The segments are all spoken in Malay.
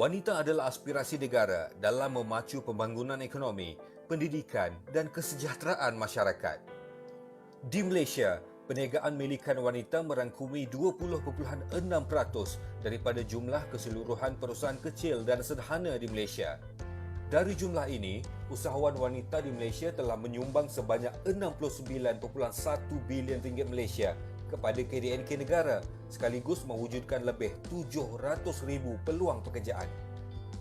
Wanita adalah aspirasi negara dalam memacu pembangunan ekonomi, pendidikan dan kesejahteraan masyarakat. Di Malaysia, perniagaan milikan wanita merangkumi 20.6% daripada jumlah keseluruhan perusahaan kecil dan sederhana di Malaysia. Dari jumlah ini, usahawan wanita di Malaysia telah menyumbang sebanyak 69.1 bilion ringgit Malaysia kepada KDNK negara sekaligus mewujudkan lebih 700,000 peluang pekerjaan.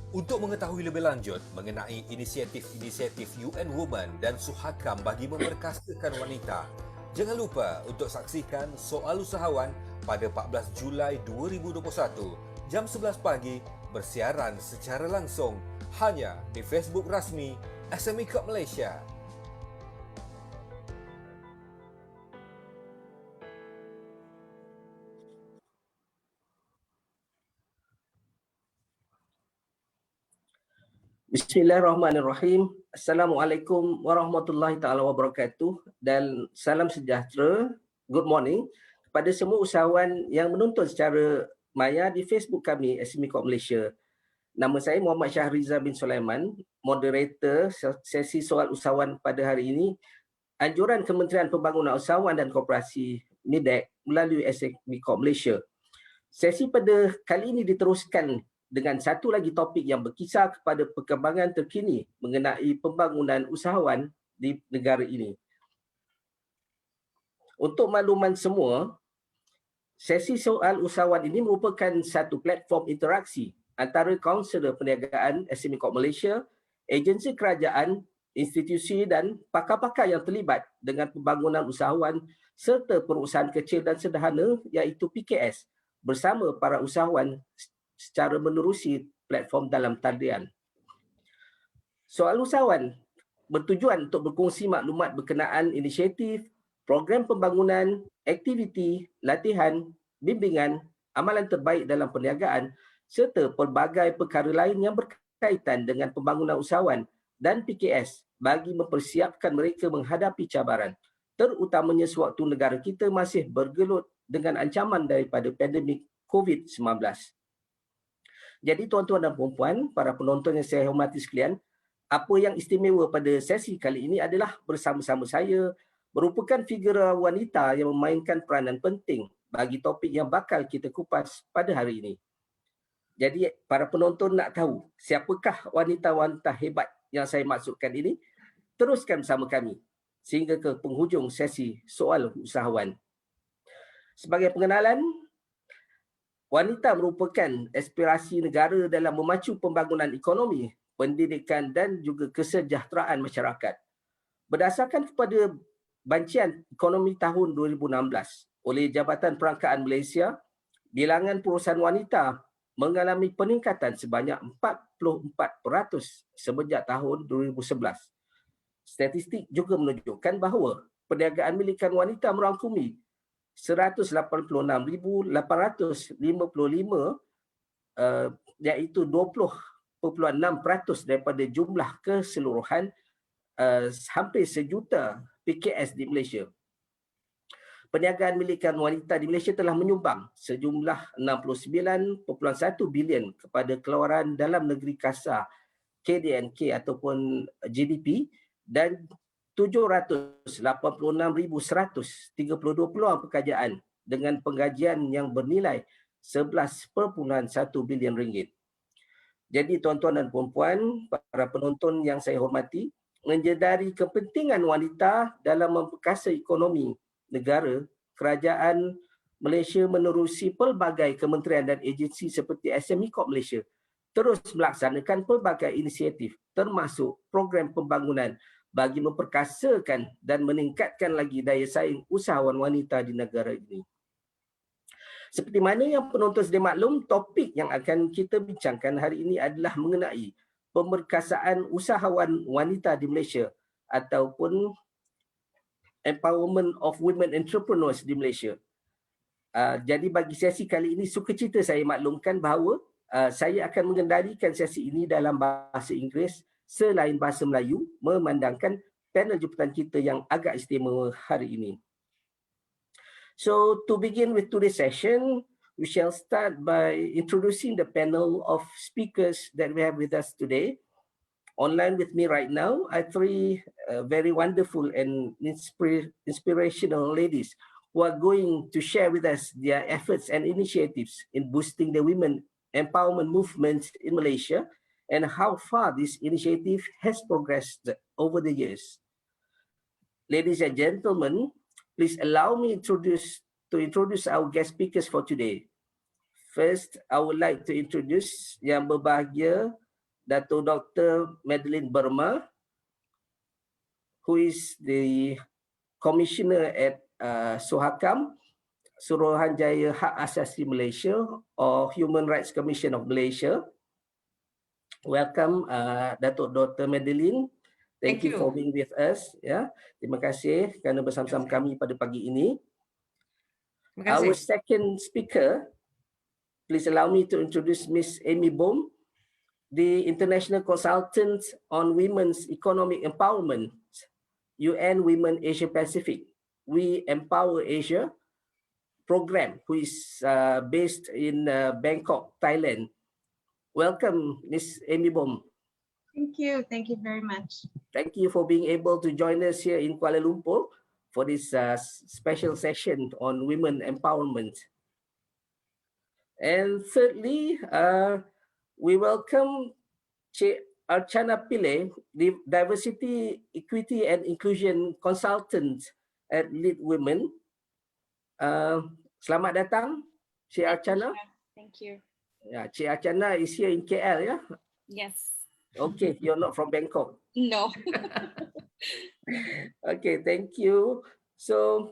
Untuk mengetahui lebih lanjut mengenai inisiatif-inisiatif UN Women dan Suhakam bagi memperkasakan wanita, jangan lupa untuk saksikan Soal Usahawan pada 14 Julai 2021 jam 11 pagi bersiaran secara langsung hanya di Facebook rasmi SME Corp Malaysia. Bismillahirrahmanirrahim. Assalamualaikum warahmatullahi taala wabarakatuh dan salam sejahtera. Good morning kepada semua usahawan yang menonton secara maya di Facebook kami SME Corp Malaysia. Nama saya Muhammad Syahriza bin Sulaiman, moderator sesi soal usahawan pada hari ini. Anjuran Kementerian Pembangunan Usahawan dan Koperasi MIDEC melalui SME Corp Malaysia. Sesi pada kali ini diteruskan dengan satu lagi topik yang berkisar kepada perkembangan terkini mengenai pembangunan usahawan di negara ini. Untuk makluman semua, sesi soal usahawan ini merupakan satu platform interaksi antara kaunselor perniagaan SME Corp Malaysia, agensi kerajaan, institusi dan pakar-pakar yang terlibat dengan pembangunan usahawan serta perusahaan kecil dan sederhana iaitu PKS bersama para usahawan secara menerusi platform dalam talian. Soal usahawan bertujuan untuk berkongsi maklumat berkenaan inisiatif, program pembangunan, aktiviti, latihan, bimbingan, amalan terbaik dalam perniagaan serta pelbagai perkara lain yang berkaitan dengan pembangunan usahawan dan PKS bagi mempersiapkan mereka menghadapi cabaran, terutamanya sewaktu negara kita masih bergelut dengan ancaman daripada pandemik COVID-19. Jadi tuan-tuan dan puan-puan, para penonton yang saya hormati sekalian, apa yang istimewa pada sesi kali ini adalah bersama-sama saya merupakan figura wanita yang memainkan peranan penting bagi topik yang bakal kita kupas pada hari ini. Jadi para penonton nak tahu siapakah wanita-wanita hebat yang saya maksudkan ini? Teruskan bersama kami sehingga ke penghujung sesi soal usahawan. Sebagai pengenalan, wanita merupakan aspirasi negara dalam memacu pembangunan ekonomi, pendidikan dan juga kesejahteraan masyarakat. Berdasarkan kepada Bancian Ekonomi tahun 2016 oleh Jabatan Perangkaan Malaysia, bilangan perusahaan wanita mengalami peningkatan sebanyak 44% semenjak tahun 2011. Statistik juga menunjukkan bahawa perniagaan milikan wanita merangkumi 186,855 iaitu 20.6% daripada jumlah keseluruhan hampir sejuta PKS di Malaysia. Perniagaan milikan wanita di Malaysia telah menyumbang sejumlah 69.1 bilion kepada keluaran dalam negeri kasar KDNK ataupun GDP dan 786,132 peluang pekerjaan dengan penggajian yang bernilai 11.1 bilion ringgit. Jadi tuan-tuan dan puan-puan, para penonton yang saya hormati, menyedari kepentingan wanita dalam memperkasa ekonomi negara, kerajaan Malaysia menerusi pelbagai kementerian dan agensi seperti SME Corp Malaysia terus melaksanakan pelbagai inisiatif termasuk program pembangunan bagi memperkasakan dan meningkatkan lagi daya saing usahawan wanita di negara ini. Seperti mana yang penonton sedia maklum, topik yang akan kita bincangkan hari ini adalah mengenai pemerkasaan usahawan wanita di Malaysia ataupun Empowerment of Women Entrepreneurs di Malaysia. Jadi bagi sesi kali ini, sukacita saya maklumkan bahawa saya akan mengendalikan sesi ini dalam bahasa Inggeris selain bahasa Melayu, memandangkan panel jemputan kita yang agak istimewa hari ini. So, to begin with today's session, we shall start by introducing the panel of speakers that we have with us today. Online with me right now are three very wonderful and inspirational ladies who are going to share with us their efforts and initiatives in boosting the women empowerment movement in Malaysia and how far this initiative has progressed over the years. Ladies and gentlemen, please allow me to introduce our guest speakers for today. First, I would like to introduce Yang Berbahagia Dato' Dr. Madeline Burma, who is the Commissioner at Suhakam, Suruhanjaya Hak Asasi Malaysia or Human Rights Commission of Malaysia. Welcome, Dato' Dr. Madeline. Thank you for being with us. Ya, terima kasih kerana bersama-sama kami pada pagi ini. Our second speaker, please allow me to introduce Miss Amy Bohm, the International Consultant on Women's Economic Empowerment, UN Women Asia Pacific. We Empower Asia program, who is based in Bangkok, Thailand. Welcome, Miss Amy Bohm. Thank you very much. Thank you for being able to join us here in Kuala Lumpur for this special session on women empowerment. And thirdly, we welcome Cik Archana Pillay, the Diversity, Equity and Inclusion Consultant at Lead Women. Selamat datang, Cik Archana. Thank you. Yeah, Cik Archana is here in KL, yeah? Yes. Okay, you're not from Bangkok. No. Okay, thank you. So,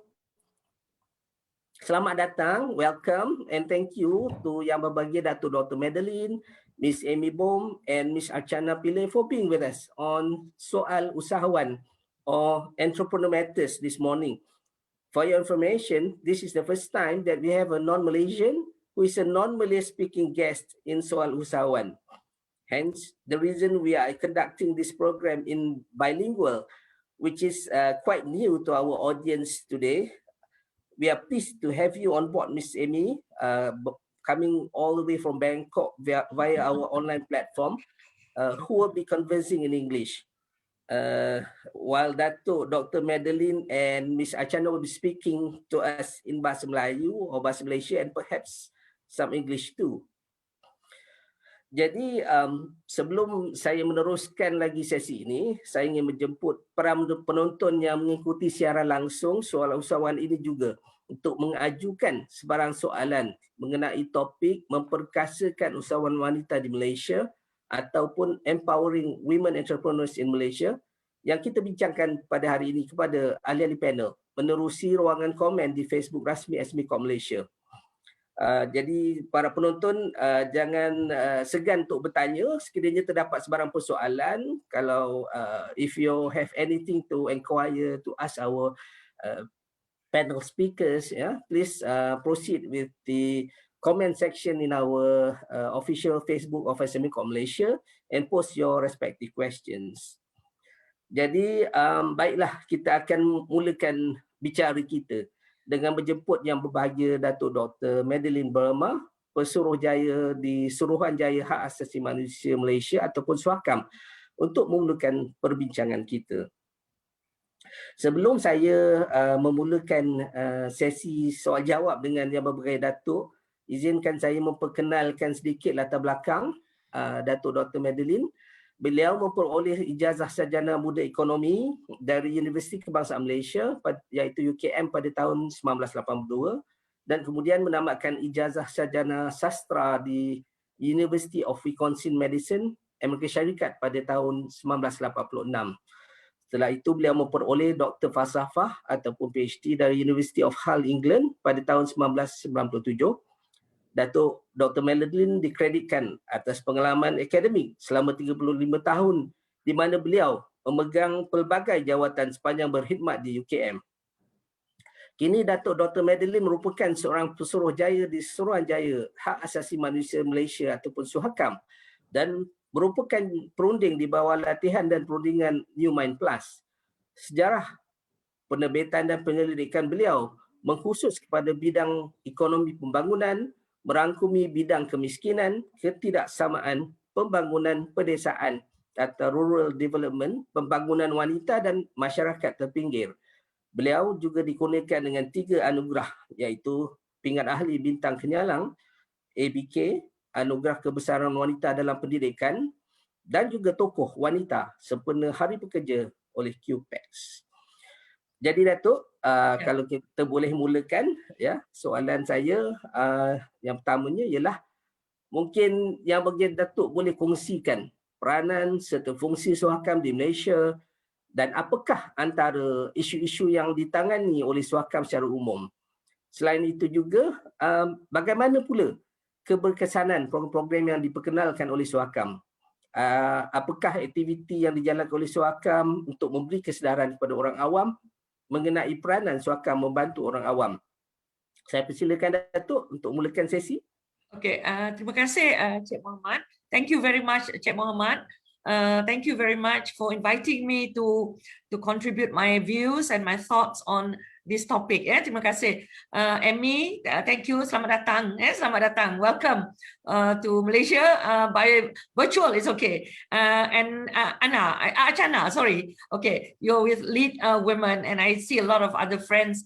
selamat datang, welcome, and thank you to Yang Berbahagia Dato' Dr. Madeline, Miss Amy Bohm, and Miss Archana Pillay for being with us on Soal Usahawan or Entrepreneur Matters this morning. For your information, this is the first time that we have a non-Malaysian who is a non-Malay speaking guest in Soal Usahawan. Hence, the reason we are conducting this program in bilingual, which is quite new to our audience today. We are pleased to have you on board, Miss Amy, coming all the way from Bangkok via our online platform, who will be conversing in English. While Dr. Madeline and Miss Archana will be speaking to us in Bahasa Melayu or Bahasa Malaysia and perhaps some English too. Jadi sebelum saya meneruskan lagi sesi ini, saya ingin menjemput para penonton yang mengikuti siaran langsung soal usahawan ini juga untuk mengajukan sebarang soalan mengenai topik memperkasakan usahawan wanita di Malaysia ataupun empowering women entrepreneurs in Malaysia yang kita bincangkan pada hari ini kepada ahli-ahli panel menerusi ruangan komen di Facebook rasmi SMECOM Malaysia. Jadi para penonton jangan segan untuk bertanya sekiranya terdapat sebarang persoalan. Kalau if you have anything to inquire to ask our panel speakers, please proceed with the comment section in our official Facebook of SMECOM Malaysia and post your respective questions. Jadi baiklah, kita akan mulakan bicara kita dengan menjemput Yang Berbahagia Dato' Dr. Madeline Burma, Pesuruhjaya di Suruhanjaya Hak Asasi Manusia Malaysia ataupun Suhakam, untuk memulakan perbincangan kita. Sebelum saya memulakan sesi soal jawab dengan Yang Berbahagia Dato', izinkan saya memperkenalkan sedikit latar belakang Dato' Dr. Madeline. Beliau memperoleh ijazah sarjana muda ekonomi dari Universiti Kebangsaan Malaysia iaitu UKM pada tahun 1982 dan kemudian menamatkan ijazah sarjana sastra di University of Wisconsin-Madison, Amerika Syarikat pada tahun 1986. Setelah itu beliau memperoleh Dr. Falsafah ataupun PhD dari University of Hull, England pada tahun 1997. Dato' Dr. Madeline dikreditkan atas pengalaman akademik selama 35 tahun di mana beliau memegang pelbagai jawatan sepanjang berkhidmat di UKM. Kini Dato' Dr. Madeline merupakan seorang pesuruhjaya di Suruhanjaya Hak Asasi Manusia Malaysia ataupun Suhakam dan merupakan perunding di bawah latihan dan perundingan New Mind Plus. Sejarah penerbitan dan penyelidikan beliau mengkhusus kepada bidang ekonomi pembangunan, merangkumi bidang kemiskinan, ketidaksamaan, pembangunan pedesaan atau rural development, pembangunan wanita dan masyarakat terpinggir. Beliau juga dikurniakan dengan 3 anugerah iaitu Pingat Ahli Bintang Kenyalang, ABK, Anugerah Kebesaran Wanita dalam Pendidikan dan juga Tokoh Wanita Sempena Hari Pekerja oleh QPEX. Jadi Datuk, kalau kita boleh mulakan ya, soalan saya yang pertamanya ialah mungkin yang bagian Datuk boleh kongsikan peranan serta fungsi Suhakam di Malaysia dan apakah antara isu-isu yang ditangani oleh Suhakam secara umum. Selain itu juga bagaimana pula keberkesanan program-program yang diperkenalkan oleh Suhakam. Apakah aktiviti yang dijalankan oleh Suhakam untuk memberi kesedaran kepada orang awam mengenai peranan Suhakam membantu orang awam. Saya persilakan Datuk untuk mulakan sesi. Okay, terima kasih Cik Mohamad. Thank you very much Cik Mohamad. Thank you very much for inviting me to contribute my views and my thoughts on this topic. Terima kasih. Emmy, thank you. Selamat datang. Selamat datang. Welcome to Malaysia by virtual. It's okay. And Achana, sorry. Okay, you're with Lead Women, and I see a lot of other friends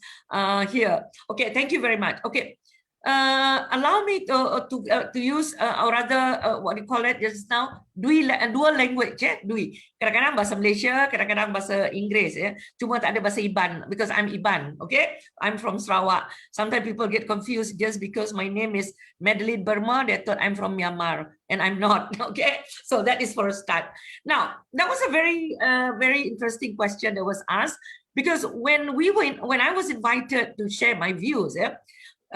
here. Okay, thank you very much. Okay. Allow me to use or rather what do you call it just now, dual language. Dui. Kadang-kadang bahasa Malaysia, kadang-kadang bahasa Inggeris. Cuma tak ada bahasa Iban because I'm Iban. Okay, I'm from Sarawak. Sometimes people get confused just because my name is Madeline Burma. They thought I'm from Myanmar, and I'm not. Okay, so that is for a start. Now that was a very interesting question that was asked, because when I was invited to share my views,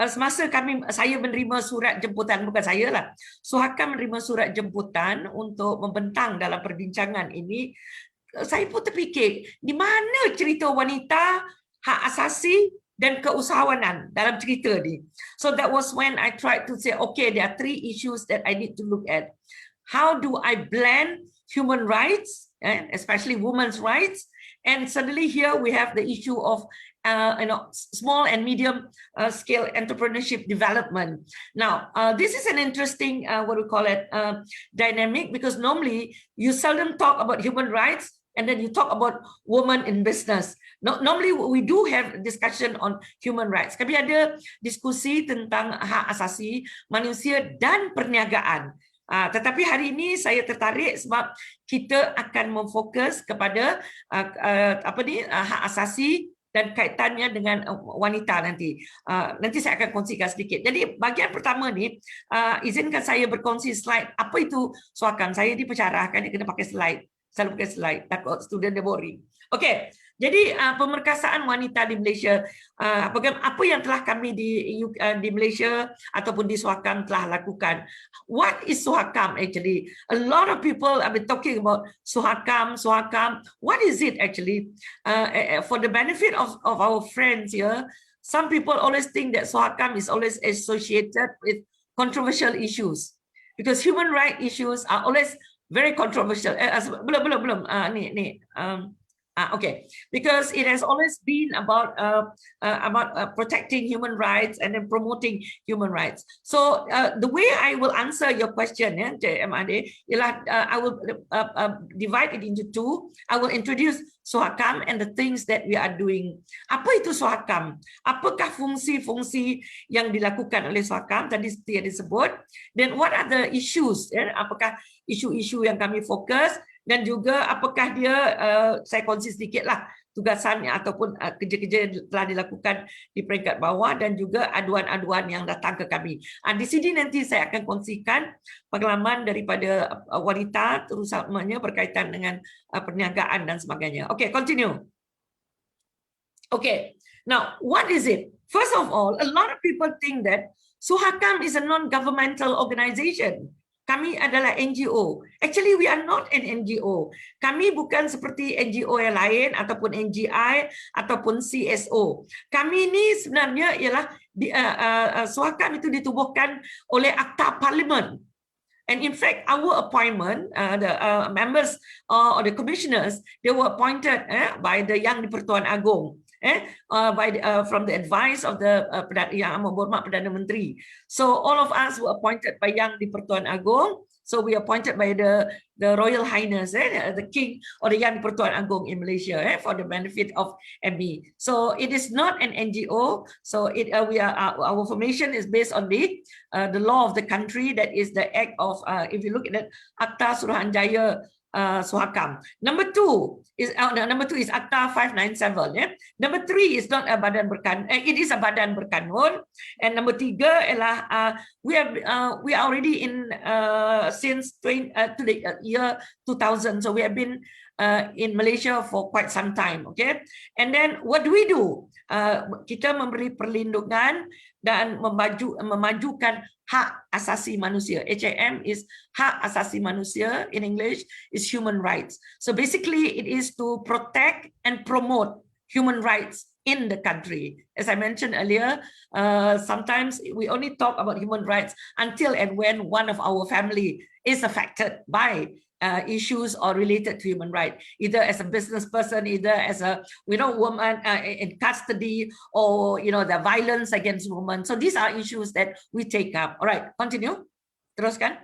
semasa saya menerima surat jemputan, bukan saya lah, Suhakam menerima surat jemputan untuk membentang dalam perbincangan ini, saya pun terfikir, di mana cerita wanita, hak asasi dan keusahawanan dalam cerita ni. So that was when I tried to say, okay, there are 3 issues that I need to look at. How do I blend human rights, especially women's rights, and suddenly here we have the issue of small and medium scale entrepreneurship development. Now, this is an interesting, dynamic, because normally you seldom talk about human rights and then you talk about women in business. Normally we do have discussion on human rights. Kami ada diskusi tentang hak asasi manusia dan perniagaan. Tetapi hari ini saya tertarik sebab kita akan memfokus kepada hak asasi dan kaitannya dengan wanita nanti. Nanti saya akan kongsikan sedikit. Jadi bagian pertama ni, izinkan saya berkongsi slide. Apa itu Suhakam? Saya di pencarah, kan dia kena pakai slide. Selalu pakai slide, takut student dia boring. Okey, jadi pemerkasaan wanita di Malaysia, apa yang telah kami di Malaysia ataupun di Suhakam telah lakukan. What is Suhakam actually? A lot of people have been talking about Suhakam. What is it actually? For the benefit of our friends here, some people always think that Suhakam is always associated with controversial issues, because human rights issues are always very controversial. Okay, because it has always been about protecting human rights and then promoting human rights. So the way I will answer your question, I will divide it into 2. I will introduce Suhakam and the things that we are doing. Apa itu Suhakam? Apakah fungsi-fungsi yang dilakukan oleh Suhakam tadi seperti yang disebut? Then what are the issues? Apakah isu-isu yang kami fokus? Dan juga apakah dia, saya kongsi sedikitlah tugasannya ataupun kerja-kerja yang telah dilakukan di peringkat bawah dan juga aduan-aduan yang datang ke kami. Di sini nanti saya akan kongsikan pengalaman daripada wanita, terutamanya berkaitan dengan perniagaan dan sebagainya. Okay, continue. Okay, now what is it? First of all, a lot of people think that Suhakam is a non-governmental organization. Kami adalah NGO. Actually, we are not an NGO. Kami bukan seperti NGO yang lain ataupun NGI ataupun CSO. Kami ini sebenarnya ialah Suhakam itu ditubuhkan oleh Akta Parlimen. And in fact, our appointment, the members or the commissioners, they were appointed by the Yang di-Pertuan Agong. from the advice of the Yang Amat Berhormat Perdana Menteri. So all of us were appointed by Yang di-Pertuan Agong. So we appointed by the Royal Highness, the King or the Yang di-Pertuan Agong in Malaysia, for the benefit of MB. So it is not an NGO. So our formation is based on the law of the country. That is the act of, if you look at it, Akta Suruhanjaya Suhakam. Number two is Akta 597. Number three is not a badan berkanun. It is a badan berkanun. And number tiga ialah we are already in since the year 2000. So we have been in Malaysia for quite some time. Okay. And then what do? Kita memberi perlindungan dan memajukan hak asasi manusia. HAM is hak asasi manusia, in English is human rights. So basically it is to protect and promote human rights in the country. As I mentioned earlier, sometimes we only talk about human rights until and when one of our family is affected by issues or related to human rights, either as a business person, either as a woman in custody, or the violence against women. So these are issues that we take up. All right, continue. Teruskan.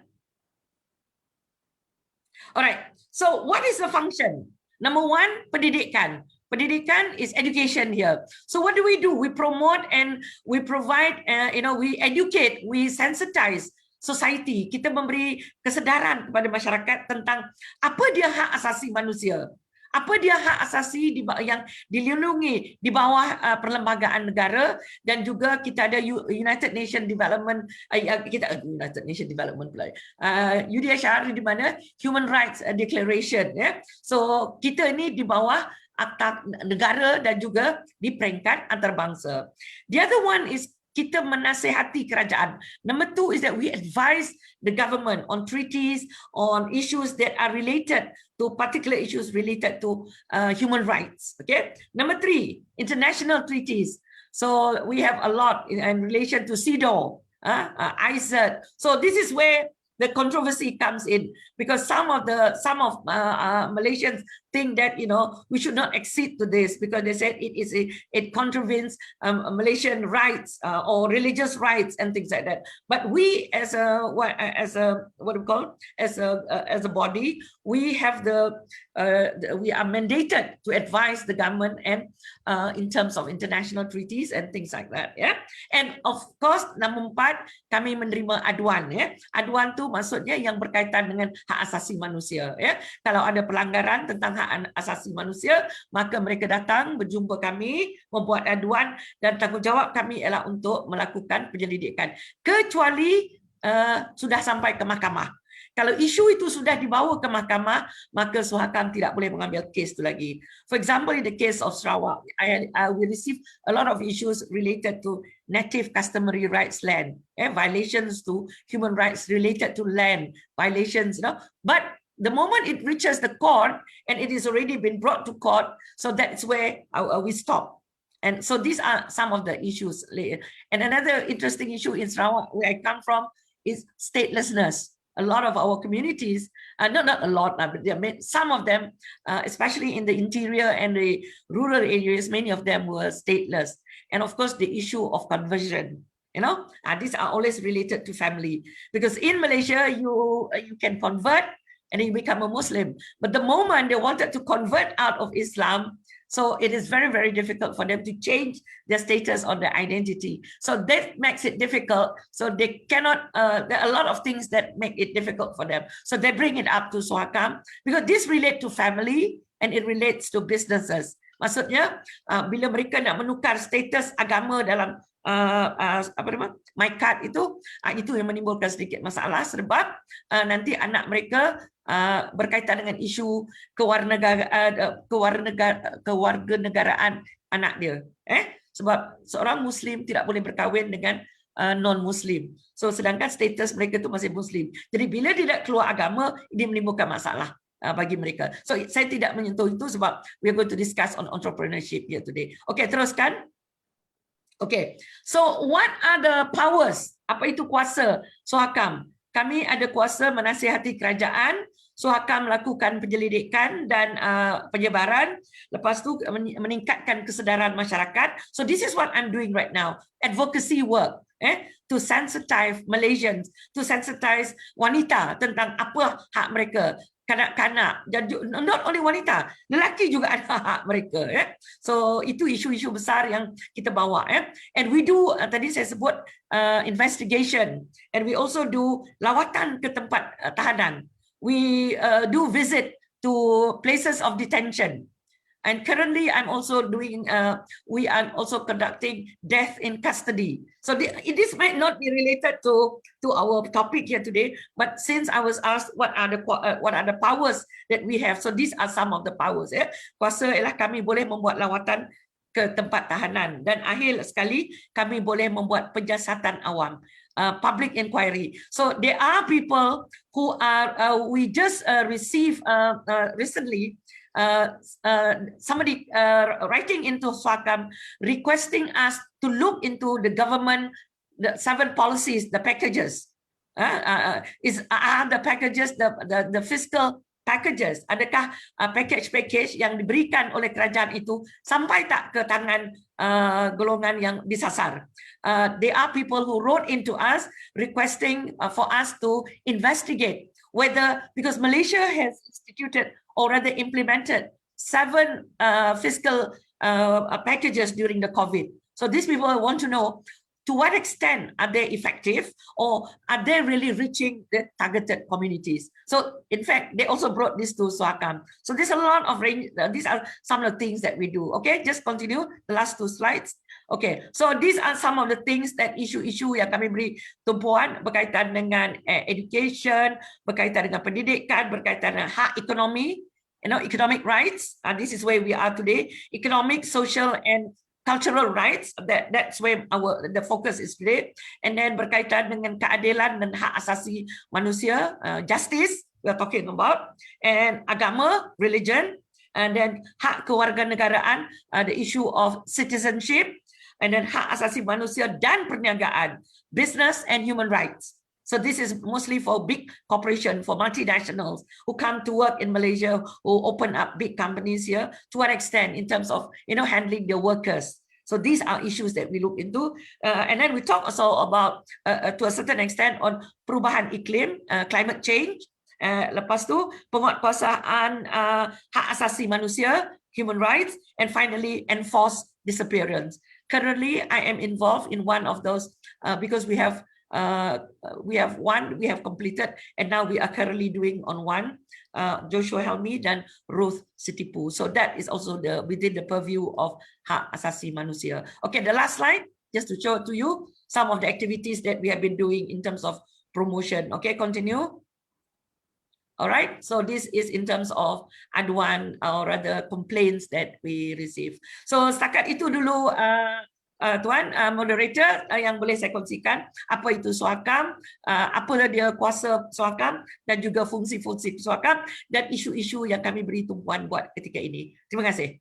All right. So what is the function? Number one, pendidikan. Pendidikan is education here. So what do? We promote and we provide. We educate, we sensitize society. Kita memberi kesedaran kepada masyarakat tentang apa dia hak asasi manusia, apa dia hak asasi yang dilindungi di bawah perlembagaan negara, dan juga kita ada United Nation Development UDHR, di mana Human Rights Declaration, So kita ini di bawah akta negara dan juga di peringkat antarabangsa. The other one is kita menasihati kerajaan. Number two is that we advise the government on treaties, on issues that are related to particular issues related to human rights. Okay. Number three, international treaties. So we have a lot in relation to CEDAW, ISET. So this is where the controversy comes in, because some of Malaysians think that we should not accede to this, because they said it contravenes Malaysian rights or religious rights and things like that. But we as a body, we have we are mandated to advise the government and in terms of international treaties and things like that. And of course, number 4, kami menerima aduan. Aduan tu maksudnya yang berkaitan dengan hak asasi manusia. Kalau ada pelanggaran tentang hak asasi manusia, maka mereka datang berjumpa kami, membuat aduan, dan tanggungjawab kami ialah untuk melakukan penyelidikan. Kecuali sudah sampai ke mahkamah. Kalau isu itu sudah dibawa ke mahkamah, maka Suhakam tidak boleh mengambil kes itu lagi. For example, in the case of Sarawak, we received a lot of issues related to native customary rights land, violations to human rights related to land, violations, But the moment it reaches the court and it has already been brought to court, so that's where we stop. And so these are some of the issues. And another interesting issue in Sarawak, where I come from, is statelessness. A lot of our communities, not a lot, but some of them, especially in the interior and the rural areas, many of them were stateless. And of course, the issue of conversion. These are always related to family, because in Malaysia, you can convert and you become a Muslim. But the moment they wanted to convert out of Islam, so it is very, very difficult for them to change their status or their identity. So that makes it difficult. So they cannot, there are a lot of things that make it difficult for them. So they bring it up to Suhakam, because this relates to family and it relates to businesses. Maksudnya, bila mereka nak menukar status agama dalam MyKad itu yang menimbulkan sedikit masalah, sebab nanti anak mereka berkaitan dengan isu kewarganegaraan anak dia. Sebab seorang Muslim tidak boleh berkahwin dengan non-Muslim. So sedangkan status mereka itu masih Muslim. Jadi bila tidak keluar agama, ini menimbulkan masalah bagi mereka. So saya tidak menyentuh itu sebab we are going to discuss on entrepreneurship here today. Okay, teruskan. Okay, so what are the powers? Apa itu kuasa Suhakam? Kami ada kuasa menasihati kerajaan Suhakam melakukan penyelidikan dan penyebaran, lepas tu meningkatkan kesedaran masyarakat. So this is what I'm doing right now, advocacy work, to sensitize Malaysians, to sensitize wanita tentang apa hak mereka, kanak-kanak, dan not only wanita, lelaki juga ada hak mereka. So itu isu-isu besar yang kita bawa. And we do, tadi saya sebut investigation, and we also do lawatan ke tempat tahanan. We do visit to places of detention. And currently, I'm also doing, we are also conducting death in custody. So this might not be related to our topic here today, but since I was asked what are the powers that we have, so these are some of the powers. Kuasa ialah kami boleh membuat lawatan ke tempat tahanan, dan akhir sekali kami boleh membuat penyiasatan awam. Public inquiry. So there are people who are, we just received recently, somebody writing into Suhakam requesting us to look into the government, the 7 policies, the packages. Are the packages, the fiscal packages, adakah package yang diberikan oleh kerajaan itu sampai tak ke tangan golongan yang disasar. There are people who wrote into us requesting for us to investigate whether, because Malaysia has instituted or rather implemented 7 fiscal packages during the COVID. So these people want to know to what extent are they effective, or are they really reaching the targeted communities? So in fact, they also brought this to Suhakam. So there's a lot of range. These are some of the things that we do. Okay, just continue the last 2 slides. Okay, so these are some of the things that isu-isu yang kami beri tumpuan berkaitan dengan education, berkaitan dengan pendidikan, berkaitan dengan hak ekonomi, economic rights. This is where we are today. Economic, social, and cultural rights, that's where the focus is today. And then berkaitan dengan keadilan dan hak asasi manusia, justice, we are talking about, and agama, religion, and then hak kewarganegaraan, the issue of citizenship, and then hak asasi manusia dan perniagaan, business and human rights. So this is mostly for big corporations, for multinationals who come to work in Malaysia, who open up big companies here, to what extent in terms of handling their workers. So these are issues that we look into. And then we talk also about, to a certain extent, on perubahan iklim, climate change. Lepas tu, penguatkuasaan hak asasi manusia, human rights, and finally, enforced disappearance. Currently, I am involved in one of those because we have completed, and now we are currently doing on one, Joshua Helmi dan Ruth Sitipu. So that is also within the purview of hak asasi manusia. Okay, the last slide, just to show to you some of the activities that we have been doing in terms of promotion. Okay, continue. All right, so this is in terms of aduan or rather complaints that we receive. So setakat itu dulu, Tuan moderator, yang boleh saya kongsikan apa itu Suhakam, apa dia kuasa Suhakam, dan juga fungsi-fungsi Suhakam, dan isu-isu yang kami beri tumpuan buat ketika ini. Terima kasih.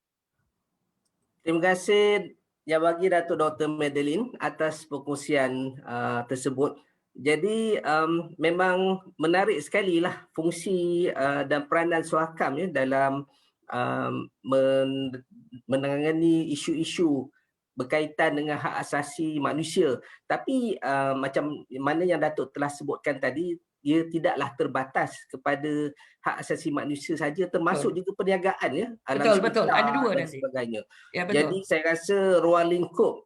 Terima kasih Yang Bagi Datuk Dr. Madeline atas perkongsian tersebut. Jadi memang menarik sekali lah fungsi dan peranan Suhakam dalam menangani isu-isu berkaitan dengan hak asasi manusia. Tapi macam mana yang Datuk telah sebutkan tadi, ia tidaklah terbatas kepada hak asasi manusia saja, termasuk juga perniagaan, alam betul. Ada dua dan nanti. sebagainya. Ya, betul. Jadi saya rasa ruang lingkup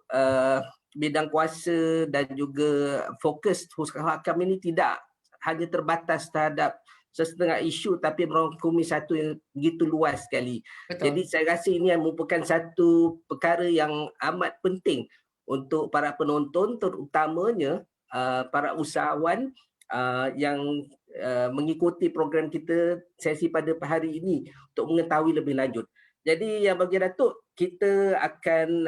bidang kuasa dan juga fokus Suhakam ini tidak hanya terbatas terhadap sesetengah isu, tapi merangkumi satu yang begitu luas sekali. Betul. Jadi saya rasa ini merupakan satu perkara yang amat penting untuk para penonton, terutamanya para usahawan yang mengikuti program kita sesi pada hari ini untuk mengetahui lebih lanjut. Jadi Yang Bagi Datuk, kita akan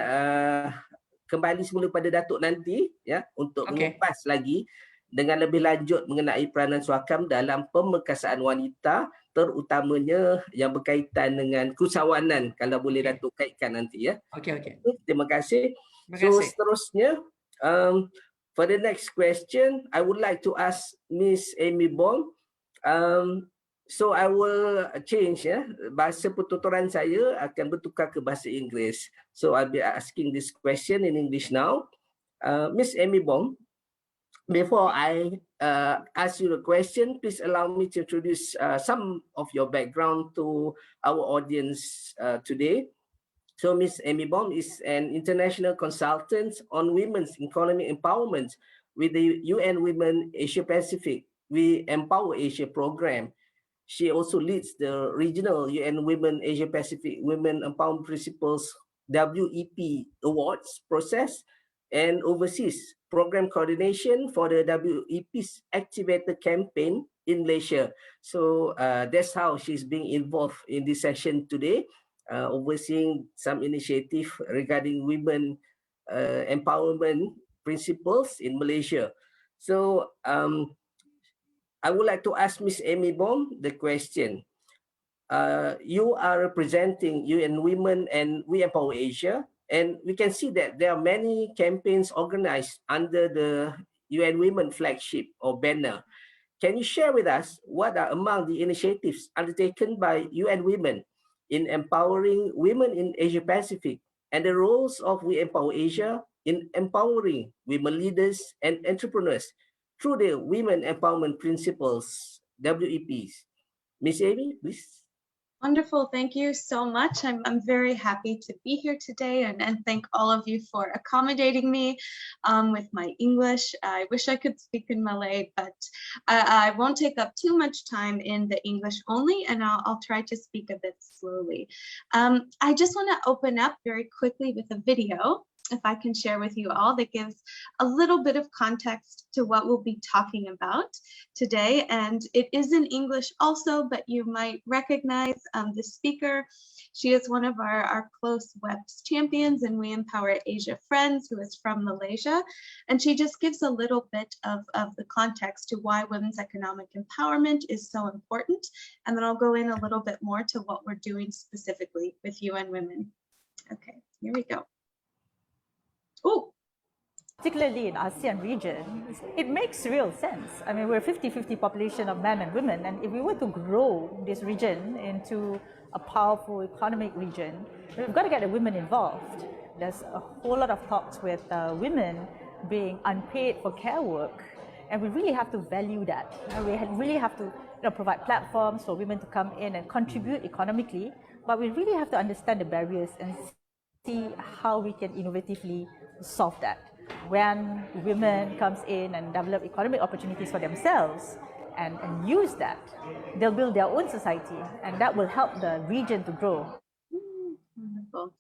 kembali semula pada Datuk nanti untuk mengupas lagi dengan lebih lanjut mengenai peranan Suhakam dalam pemerkasaan wanita, terutamanya yang berkaitan dengan keusahawanan, kalau boleh Datuk kaitkan nanti. Okey. Terima kasih. So seterusnya, for the next question, I would like to ask Miss Amy Bong. So I will change bahasa pertuturan saya akan bertukar ke bahasa Inggeris. So I'll be asking this question in English now. Miss Amy Bong, before I ask you the question, please allow me to introduce some of your background to our audience today. So Miss Amy Bong is an international consultant on women's economic empowerment with the UN Women Asia Pacific We Empower Asia program. She also leads the regional UN Women Asia Pacific Women Empowerment Principles WEP Awards process and oversees program coordination for the WEP's Activator campaign in Malaysia. So that's how she's being involved in this session today, overseeing some initiative regarding women empowerment principles in Malaysia. So I would like to ask Ms. Amy Bong the question. You are representing UN Women and We Empower Asia, and we can see that there are many campaigns organized under the UN Women flagship or banner. Can you share with us what are among the initiatives undertaken by UN Women in empowering women in Asia Pacific and the roles of We Empower Asia in empowering women leaders and entrepreneurs through the Women Empowerment Principles, WEPs? Miss Amy, please. Wonderful. Thank you so much. I'm very happy to be here today and thank all of you for accommodating me with my English. I wish I could speak in Malay, but I won't take up too much time in the English only, and I'll try to speak a bit slowly. I just want to open up very quickly with a video, if I can share with you all, that gives a little bit of context to what we'll be talking about today. And it is in English also, but you might recognize the speaker. She is one of our close WEPs champions and We Empower Asia friends, who is from Malaysia. And she just gives a little bit of the context to why women's economic empowerment is so important. And then I'll go in a little bit more to what we're doing specifically with UN Women. Okay, here we go. Oh, particularly in ASEAN region, it makes real sense. I mean, we're a 50-50 population of men and women, and if we were to grow this region into a powerful economic region, we've got to get the women involved. There's a whole lot of talks with women being unpaid for care work, and we really have to value that. We really have to provide platforms for women to come in and contribute economically, but we really have to understand the barriers and see how we can innovatively solve that. When women comes in and develop economic opportunities for themselves and use that, they'll build their own society, and that will help the region to grow. Wonderful.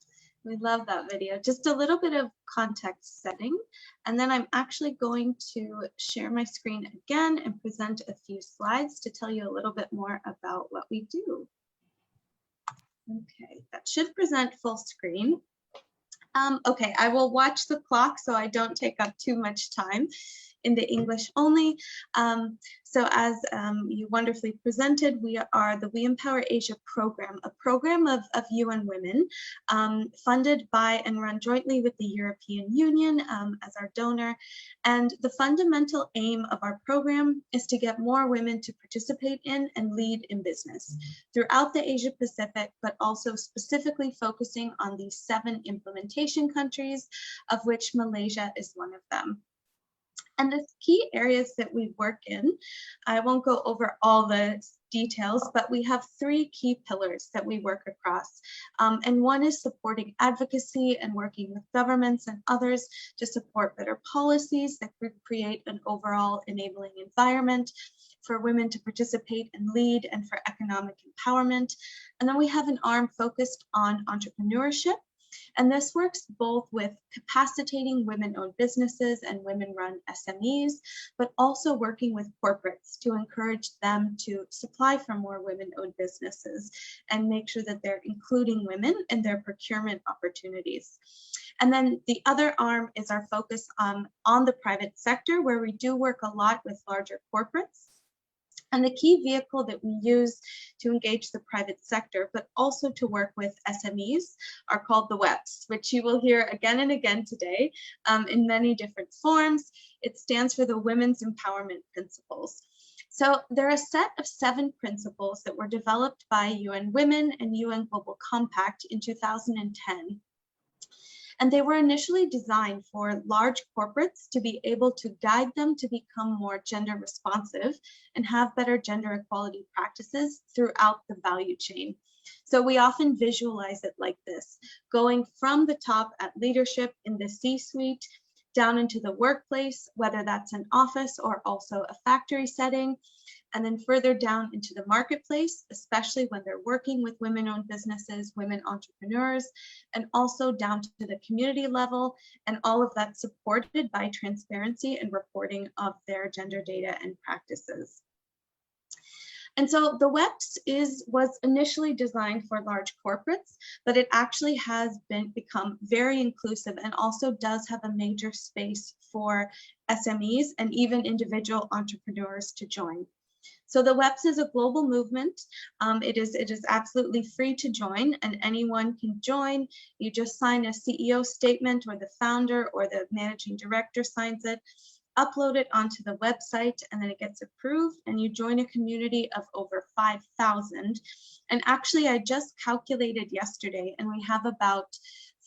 We love that video. Just a little bit of context setting, and then I'm actually going to share my screen again and present a few slides to tell you a little bit more about what we do. Okay, that should present full screen. Okay, I will watch the clock so I don't take up too much time in the English only. So as you wonderfully presented, we are the We Empower Asia program, a program of UN Women funded by and run jointly with the European Union as our donor. And the fundamental aim of our program is to get more women to participate in and lead in business throughout the Asia Pacific, but also specifically focusing on these 7 implementation countries, of which Malaysia is one of them. And the key areas that we work in, I won't go over all the details, but we have 3 key pillars that we work across. And one is supporting advocacy and working with governments and others to support better policies that could create an overall enabling environment for women to participate and lead and for economic empowerment. And then we have an arm focused on entrepreneurship. And this works both with capacitating women-owned businesses and women-run SMEs, but also working with corporates to encourage them to supply for more women-owned businesses and make sure that they're including women in their procurement opportunities. And then the other arm is our focus on the private sector, where we do work a lot with larger corporates. And the key vehicle that we use to engage the private sector, but also to work with SMEs, are called the WEPs, which you will hear again and again today in many different forms. It stands for the Women's Empowerment Principles. So there are a set of 7 principles that were developed by UN Women and UN Global Compact in 2010. And they were initially designed for large corporates to be able to guide them to become more gender responsive and have better gender equality practices throughout the value chain. So we often visualize it like this, going from the top at leadership in the C-suite down into the workplace, whether that's an office or also a factory setting, and then further down into the marketplace, especially when they're working with women-owned businesses, women entrepreneurs, and also down to the community level, and all of that supported by transparency and reporting of their gender data and practices. And so the WEPS was initially designed for large corporates, but it actually has become very inclusive and also does have a major space for SMEs and even individual entrepreneurs to join. So the WEPS is a global movement. It is absolutely free to join, and anyone can join. You just sign a CEO statement, or the founder or the managing director signs it, upload it onto the website, and then it gets approved, and you join a community of over 5,000. And actually, I just calculated yesterday, and we have about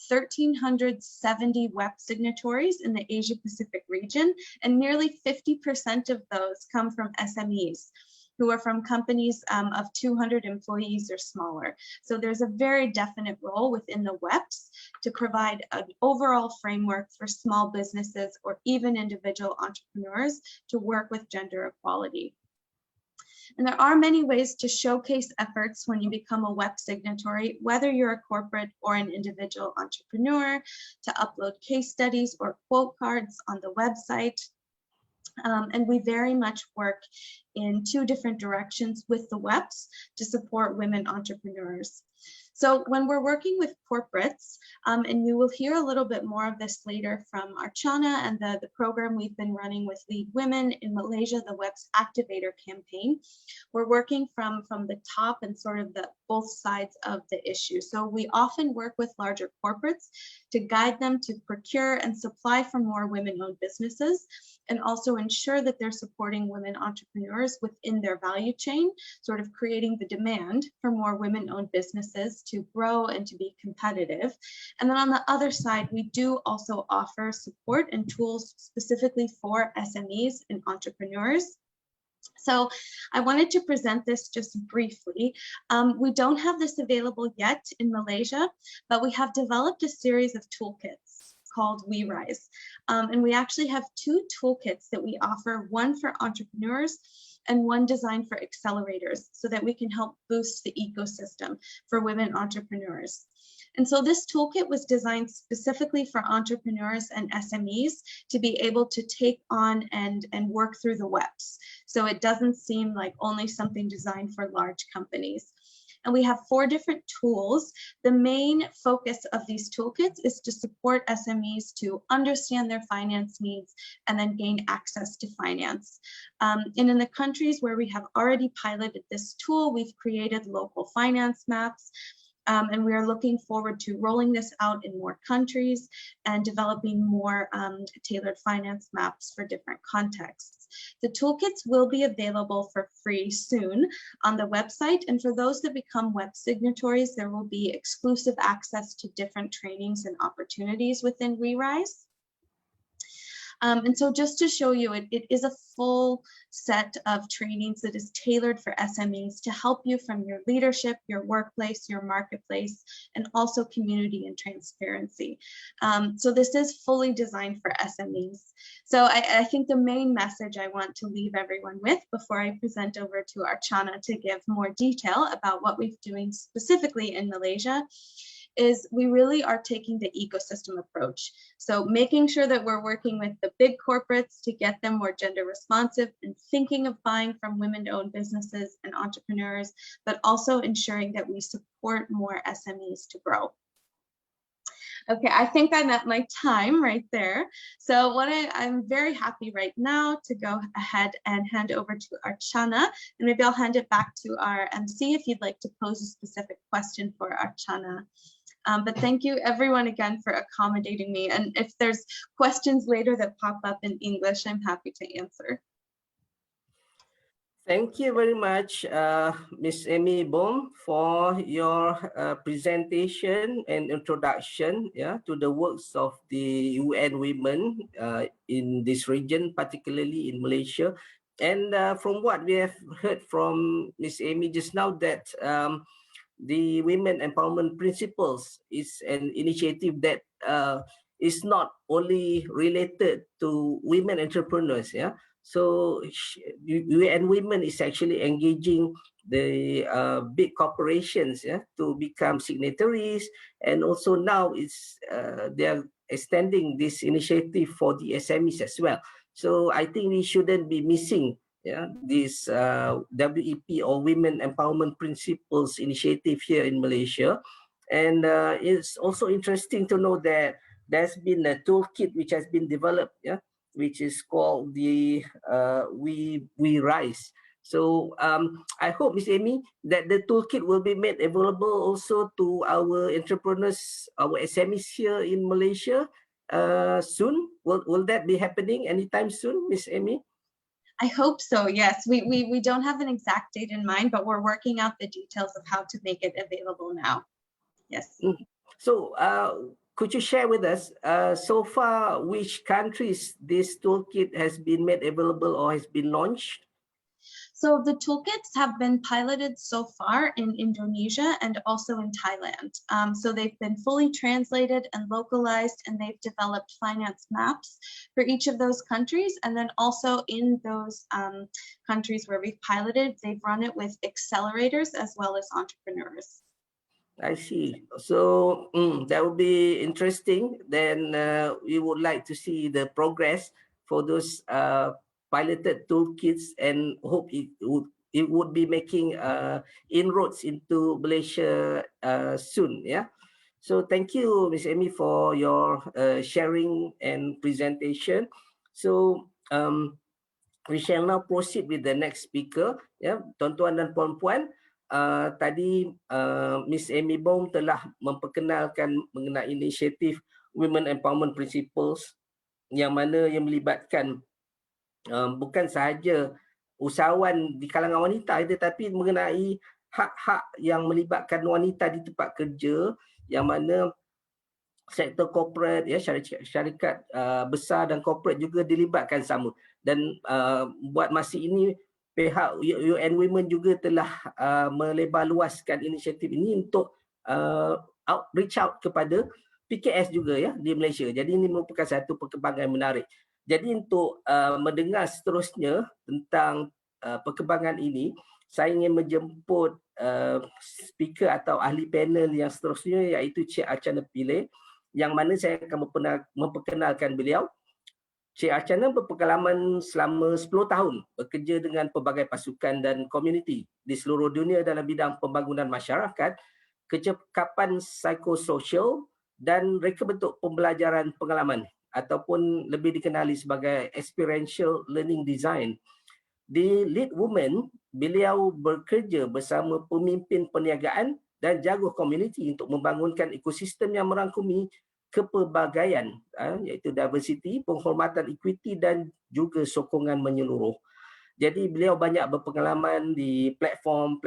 1,370 WEP signatories in the Asia Pacific region, and nearly 50% of those come from SMEs, who are from companies of 200 employees or smaller. So there's a very definite role within the WEPS to provide an overall framework for small businesses or even individual entrepreneurs to work with gender equality. And there are many ways to showcase efforts when you become a WEP signatory, whether you're a corporate or an individual entrepreneur, to upload case studies or quote cards on the website. And we very much work in 2 different directions with the WEPS to support women entrepreneurs. So when we're working with corporates, and you will hear a little bit more of this later from Archana and the program we've been running with Lead Women in Malaysia, the WEPS Activator campaign, we're working from the top and sort of both sides of the issue. So we often work with larger corporates to guide them to procure and supply for more women-owned businesses, and also ensure that they're supporting women entrepreneurs within their value chain, sort of creating the demand for more women-owned businesses to grow and to be competitive. And then on the other side, we do also offer support and tools specifically for SMEs and entrepreneurs. So I wanted to present this just briefly. We don't have this available yet in Malaysia, but we have developed a series of toolkits called WeRise. And we actually have 2 toolkits that we offer, one for entrepreneurs and one designed for accelerators, so that we can help boost the ecosystem for women entrepreneurs. And so this toolkit was designed specifically for entrepreneurs and SMEs to be able to take on and work through the WEPS. So it doesn't seem like only something designed for large companies. And we have 4 different tools. The main focus of these toolkits is to support SMEs to understand their finance needs and then gain access to finance. And in the countries where we have already piloted this tool, we've created local finance maps. And we are looking forward to rolling this out in more countries and developing more tailored finance maps for different contexts. The toolkits will be available for free soon on the website. And for those that become WEP signatories, there will be exclusive access to different trainings and opportunities within WeRise. And so just to show you, it is a full set of trainings that is tailored for SMEs to help you from your leadership, your workplace, your marketplace, and also community and transparency. So this is fully designed for SMEs. So I think the main message I want to leave everyone with before I present over to Archana to give more detail about what we're doing specifically in Malaysia is we really are taking the ecosystem approach. So making sure that we're working with the big corporates to get them more gender responsive and thinking of buying from women-owned businesses and entrepreneurs, but also ensuring that we support more SMEs to grow. Okay, I think I'm at my time right there. So I'm very happy right now to go ahead and hand over to Archana, and maybe I'll hand it back to our MC if you'd like to pose a specific question for Archana. But thank you everyone again for accommodating me. And if there's questions later that pop up in English, I'm happy to answer. Thank you very much, Ms. Amy Bom, for your presentation and introduction, to the works of the UN Women in this region, particularly in Malaysia. And from what we have heard from Ms. Amy just now, that the Women Empowerment Principles is an initiative that is not only related to women entrepreneurs, So UN Women is actually engaging the big corporations, to become signatories, and also now they are extending this initiative for the SMEs as well. So I think we shouldn't be missing this WEP or Women Empowerment Principles initiative here in Malaysia. And it's also interesting to know that there's been a toolkit which has been developed, which is called the We Rise. So I hope, Ms. Amy, that the toolkit will be made available also to our entrepreneurs, our SMEs here in Malaysia soon. Will that be happening anytime soon, Ms. Amy? I hope so, yes. We don't have an exact date in mind, but we're working out the details of how to make it available now. Yes. So could you share with us, so far, which countries this toolkit has been made available or has been launched? So the toolkits have been piloted so far in Indonesia and also in Thailand. So they've been fully translated and localized, and they've developed finance maps for each of those countries. And then also in those countries where we've piloted, they've run it with accelerators as well as entrepreneurs. I see. So that would be interesting. Then we would like to see the progress for those piloted toolkits, and hope it would be making inroads into Malaysia soon. So thank you, Ms. Amy, for your sharing and presentation. So we shall now proceed with the next speaker. Tuan-tuan dan puan-puan, tadi Miss Amy Bom telah memperkenalkan mengenai inisiatif Women Empowerment Principles, yang mana yang melibatkan bukan sahaja usahawan di kalangan wanita, tetapi mengenai hak-hak yang melibatkan wanita di tempat kerja, yang mana sektor korporat, syarikat besar dan korporat juga dilibatkan sama. Dan buat masa ini, pihak UN Women juga telah melebar luaskan inisiatif ini untuk reach out kepada PKS juga di Malaysia. Jadi ini merupakan satu perkembangan menarik. Jadi untuk mendengar seterusnya tentang perkembangan ini, saya ingin menjemput speaker atau ahli panel yang seterusnya, iaitu Cik Archana Pillay, yang mana saya akan memperkenalkan beliau. Cik Archana berpengalaman selama 10 tahun bekerja dengan pelbagai pasukan dan komuniti di seluruh dunia dalam bidang pembangunan masyarakat, kecekapan psikososial dan reka bentuk pembelajaran pengalaman, ataupun lebih dikenali sebagai experiential learning design. Di Lead Women, beliau bekerja bersama pemimpin perniagaan dan jago komuniti untuk membangunkan ekosistem yang merangkumi kepelbagaian, iaitu diversity, penghormatan equity dan juga sokongan menyeluruh. Jadi beliau banyak berpengalaman di platform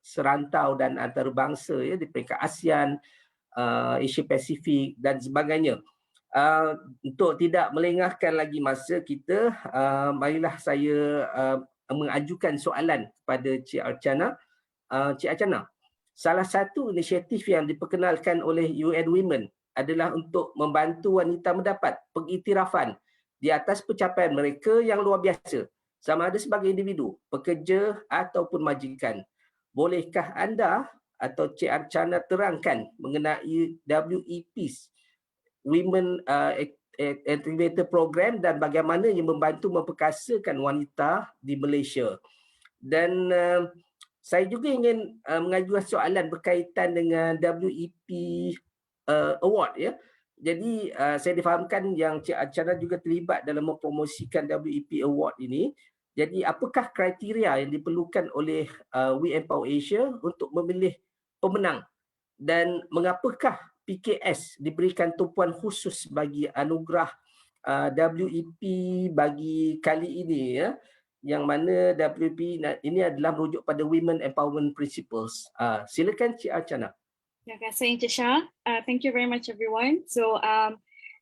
serantau dan antarabangsa di peringkat ASEAN, Asia Pasifik dan sebagainya. Untuk tidak melengahkan lagi masa kita, marilah saya mengajukan soalan kepada Cik Archana. Cik Archana, salah satu inisiatif yang diperkenalkan oleh UN Women adalah untuk membantu wanita mendapat pengiktirafan di atas pencapaian mereka yang luar biasa, sama ada sebagai individu, pekerja ataupun majikan. Bolehkah anda atau Cik Archana terangkan mengenai WEP's Women Activator Program dan bagaimana ia membantu memperkasakan wanita di Malaysia? Dan saya juga ingin mengajukan soalan berkaitan dengan WEP Award. Jadi saya difahamkan yang Cik Archana juga terlibat dalam mempromosikan WEP Award ini. Jadi apakah kriteria yang diperlukan oleh We Empower Asia untuk memilih pemenang? Dan mengapakah PKS diberikan tumpuan khusus bagi anugerah WEP bagi kali ini? yang mana WP ini adalah merujuk pada Women Empowerment Principles. Silakan Cik Archana. Terima kasih Encik Shah. Thank you very much everyone. So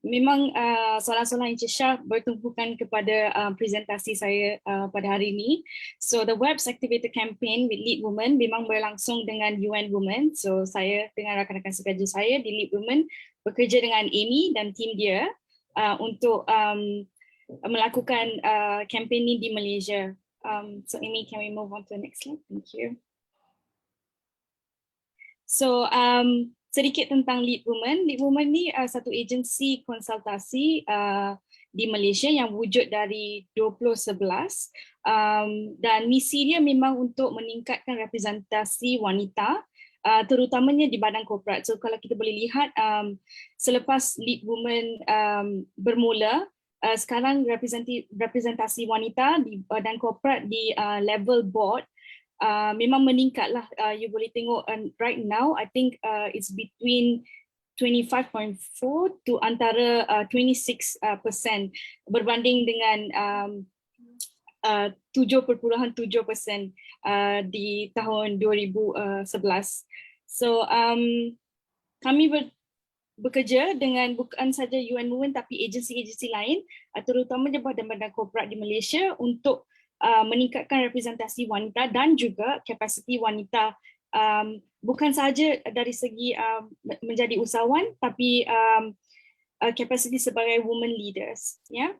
memang soalan-soalan Encik Shah bertumpukan kepada presentasi saya pada hari ini. So the WEPS Activator Campaign with Lead Women memang berlangsung dengan UN Women. So saya dengan rakan-rakan sekerja saya di Lead Women bekerja dengan Amy dan tim dia untuk melakukan campaign ini di Malaysia. So Amy, can we move on to the next slide? Thank you. So sedikit tentang Lead Women. Lead Women ni satu agensi konsultasi di Malaysia yang wujud dari 2011 dan misi dia memang untuk meningkatkan representasi wanita terutamanya di badan korporat. So kalau kita boleh lihat selepas Lead Women bermula, sekarang representasi wanita di badan korporat di level board memang meningkatlah. You boleh tengok right now I think it's between 25.4 to antara 26% berbanding dengan 7.7% di tahun 2011. So kami bekerja dengan bukan saja UN Women tapi agensi-agensi lain terutama badan-badan korporat di Malaysia untuk meningkatkan representasi wanita dan juga kapasiti wanita bukan sahaja dari segi menjadi usahawan tapi kapasiti sebagai women leaders, ya.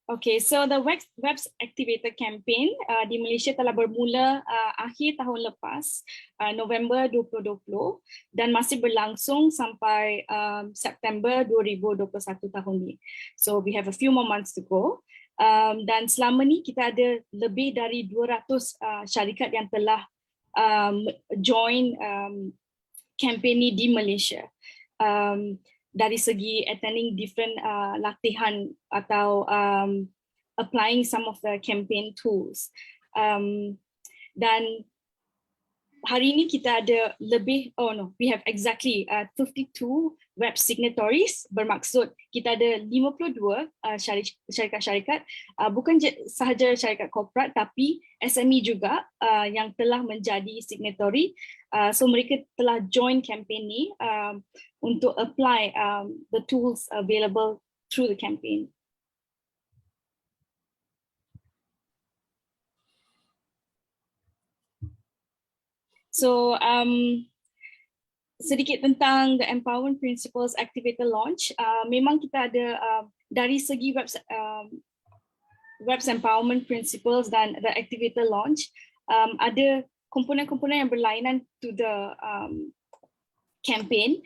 Okay, so the WEPS Activator Campaign di Malaysia telah bermula akhir tahun lepas, November 2020 dan masih berlangsung sampai September 2021 tahun ini. So we have a few more months to go. Dan selama ni kita ada lebih dari 200 syarikat yang telah join campaign ni di Malaysia. Dari segi attending different latihan atau applying some of the campaign tools. Dan hari ini kita ada lebih, we have exactly 52 web signatories, bermaksud kita ada 52 syarikat-syarikat, bukan sahaja syarikat korporat tapi SME juga yang telah menjadi signatory. So mereka telah join campaign ni untuk apply the tools available through the campaign. So sedikit tentang the Empowerment Principles Activator Launch. Memang kita ada dari segi WEPS Empowerment Principles dan the Activator Launch, ada komponen-komponen yang berlainan to the campaign,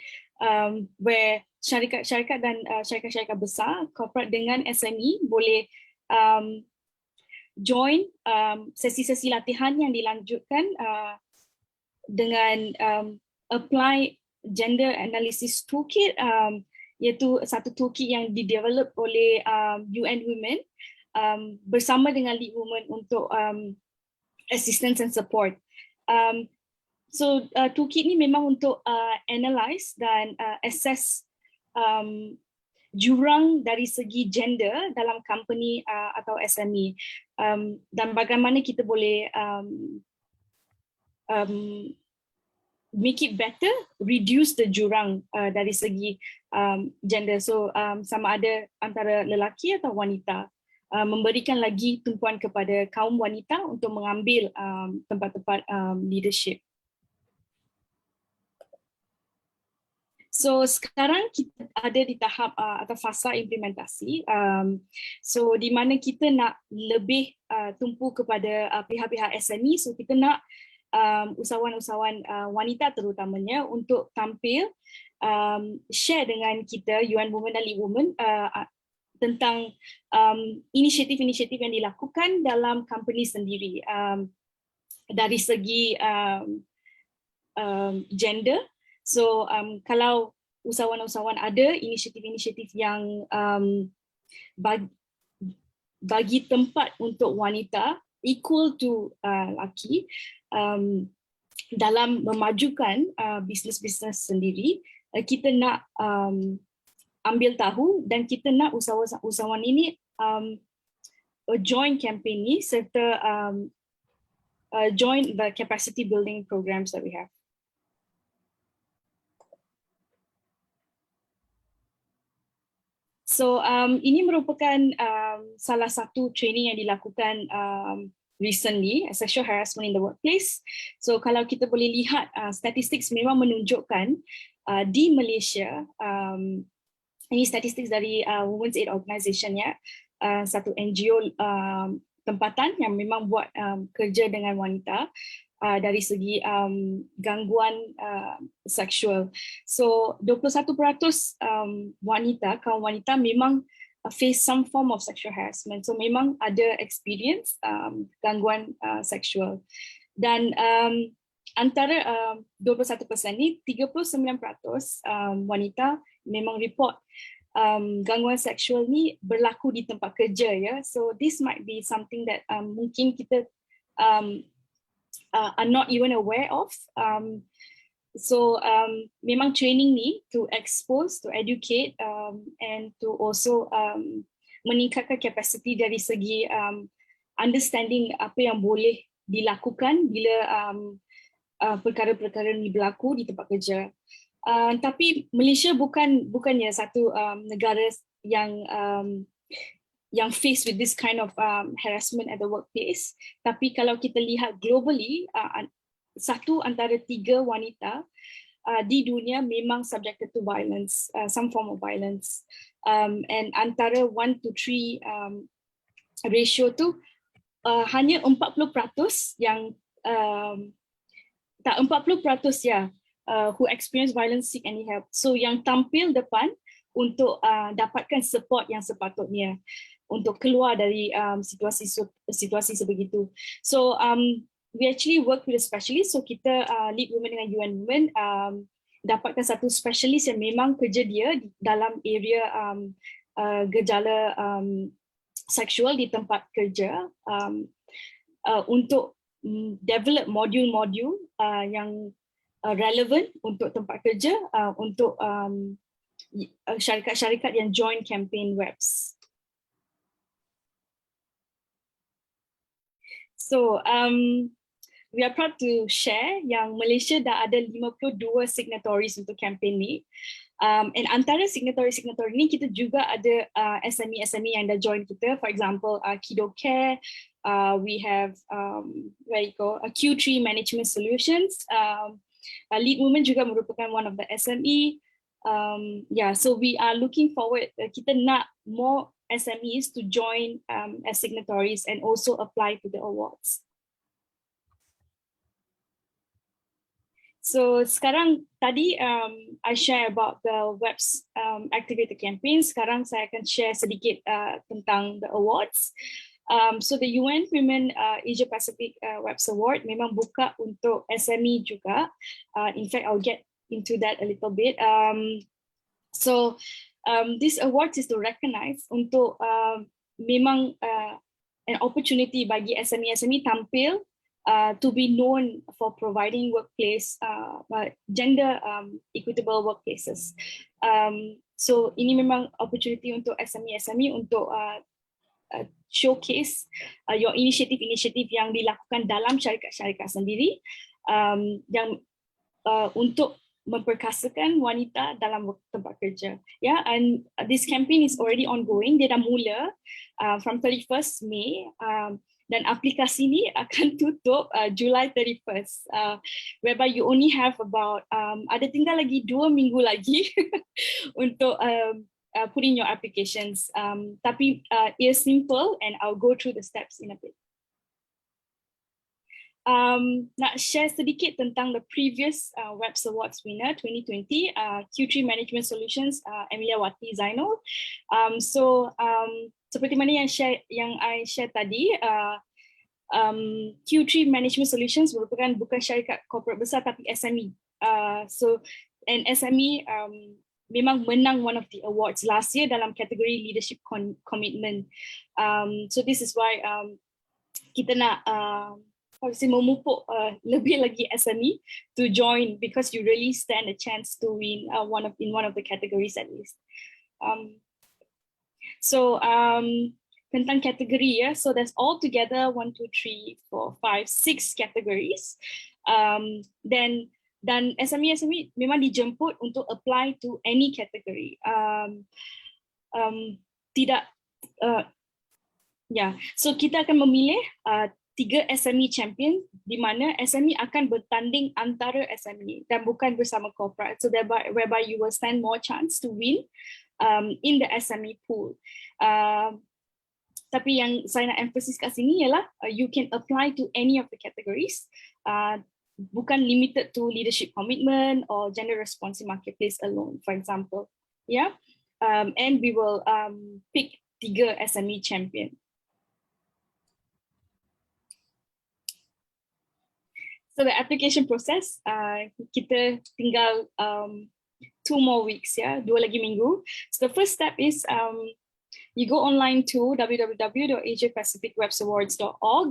where syarikat-syarikat dan syarikat-syarikat besar, corporate dengan SME boleh join sesi-sesi latihan yang dilanjutkan dengan apply gender analysis toolkit, iaitu satu toolkit yang didevelop oleh UN Women bersama dengan Lead Women untuk assistance and support. So toolkit ni memang untuk analyze dan assess jurang dari segi gender dalam company atau SME, dan bagaimana kita boleh make it better, reduce the jurang dari segi gender. So sama ada antara lelaki atau wanita, memberikan lagi tumpuan kepada kaum wanita untuk mengambil tempat-tempat leadership. So sekarang kita ada di tahap atau fasa implementasi. So di mana kita nak lebih tumpu kepada pihak-pihak SME. So kita nak usahawan-usahawan wanita terutamanya untuk tampil share dengan kita UN Women dan Lead Women tentang inisiatif-inisiatif yang dilakukan dalam company sendiri dari segi gender. So kalau usahawan-usahawan ada inisiatif-inisiatif yang bagi tempat untuk wanita equal to laki dalam memajukan bisnes-bisnes sendiri, kita nak ambil tahu dan kita nak usahawan ini join campaign ni serta join the capacity building programs that we have. So ini merupakan salah satu training yang dilakukan recently, sexual harassment in the workplace. So kalau kita boleh lihat statistik memang menunjukkan di Malaysia, ini statistik dari Women's Aid Organisation ya, satu NGO tempatan yang memang buat kerja dengan wanita dari segi gangguan seksual. So 21% wanita, kaum wanita memang face some form of sexual harassment. So memang ada experience gangguan seksual. Dan antara 21% ni 39% wanita memang report gangguan seksual ni berlaku di tempat kerja ya. So this might be something that mungkin kita are not even aware of. So memang training ni to expose, to educate and to also meningkatkan capacity dari segi understanding apa yang boleh dilakukan bila perkara-perkara ni berlaku di tempat kerja. Tapi Malaysia bukannya satu negara yang faced with this kind of harassment at the workplace. Tapi kalau kita lihat globally, 1 antara 3 wanita di dunia memang subjected to violence, some form of violence. And antara 1 to 3 ratio tu hanya 40% yang 40% ya who experience violence seek any help. So yang tampil depan untuk dapatkan support yang sepatutnya untuk keluar dari situasi sebegitu. So we actually work with a specialist. So kita Lead Women dengan UN Women dapatkan satu specialist yang memang kerja dia dalam area gejala seksual di tempat kerja untuk develop modul-modul yang relevan untuk tempat kerja untuk syarikat-syarikat yang join campaign webs. So we are proud to share yang Malaysia dah ada 52 signatories untuk campaign ni. And antara signatory ni kita juga ada SME yang dah join kita. For example, Kido Care, we have Q3 Management Solutions. Lead Women juga merupakan one of the SME. So we are looking forward. Kita nak more SMEs to join as signatories and also apply to the awards. So sekarang tadi I share about the webs activator campaign. Sekarang saya akan share sedikit tentang the awards. So the UN Women Asia Pacific Webs Award memang buka untuk SME juga. In fact, I'll get into that a little bit. This award is to recognize untuk memang an opportunity bagi SME tampil to be known for providing workplace gender equitable workplaces. So ini memang opportunity untuk SME untuk showcase your initiative yang dilakukan dalam syarikat-syarikat sendiri yang untuk memperkasakan wanita dalam tempat kerja. Yeah, and this campaign is already ongoing. Dia dah mula from 31st May dan aplikasi ni akan tutup July 31st. Whereby you only have about ada tinggal lagi 2 minggu lagi untuk put in your applications. Tapi it's simple and I'll go through the steps in a bit. Nak share sedikit tentang the previous Webs Awards winner 2020, Q3 Management Solutions, Emilia Wati Zainul. Seperti mana yang I share tadi, Q3 Management Solutions merupakan bukan syarikat corporate besar tapi SME. And SME memang menang one of the awards last year dalam kategori leadership commitment. So this is why kita nak memupuk lebih lagi SME to join because you really stand a chance to win in one of the categories at least. Tentang kategori ya, so there's all together 1, 2, 3, 4, 5, 6 categories. Dan SME memang dijemput untuk apply to any category. So kita akan memilih 3 SME champion di mana SME akan bertanding antara SME dan bukan bersama corporate. So whereby you will stand more chance to win in the SME pool. Tapi yang saya nak emphasis kat sini ialah you can apply to any of the categories. Bukan limited to leadership commitment or gender responsive marketplace alone, for example. Yeah, and we will pick 3 SME champion. So the application process, kita tinggal 2 more weeks ya, 2 lagi minggu. So the first step is you go online to www.asiapacificwebsawards.org.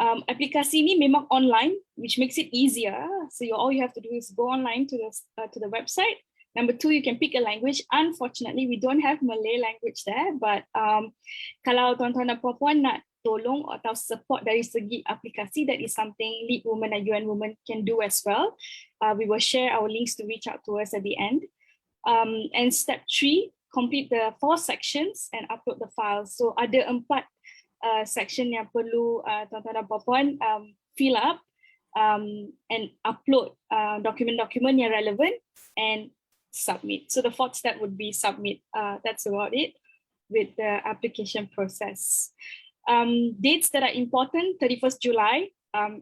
Aplikasi ini memang online, which makes it easier. So all you have to do is go online to the website. Number 2, you can pick a language. Unfortunately, we don't have Malay language there. But kalau tuan-tuan dan puan-puan nak tolong atau support dari segi aplikasi, that is something Lead Women and UN Women can do as well. We will share our links to reach out to us at the end. And step 3, complete the 4 sections and upload the files. So ada 4 section yang perlu tuan-tuan dan puan-puan fill up and upload dokumen-dokumen yang relevant and submit. So the 4th step would be submit. That's about it with the application process. Dates that are important, 31st July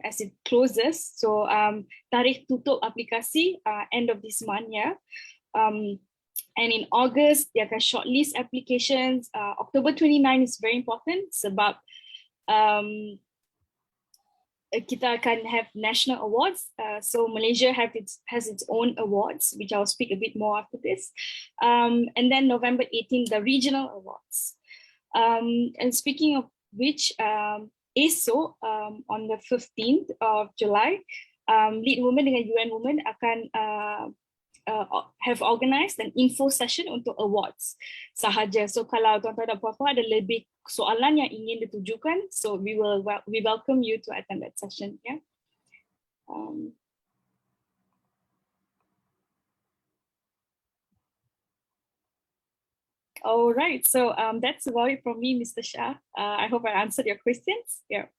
as it closes. So tarikh tutup aplikasi end of this month, yeah. And in August, dia akan shortlist applications. October 29 is very important sebab kita akan have national awards. So Malaysia has its own awards, which I'll speak a bit more after this. And then November 18, the regional awards. And speaking of which, esok on the 15th of July, Lead Women dengan UN Women akan have organised an info session untuk awards sahaja. So kalau tuan-tuan dan puan-puan ada lebih soalan yang ingin ditujukan, so we welcome you to attend that session. Yeah. All right, so that's about it from me, Mr. Shah. I hope I answered your questions. Yeah.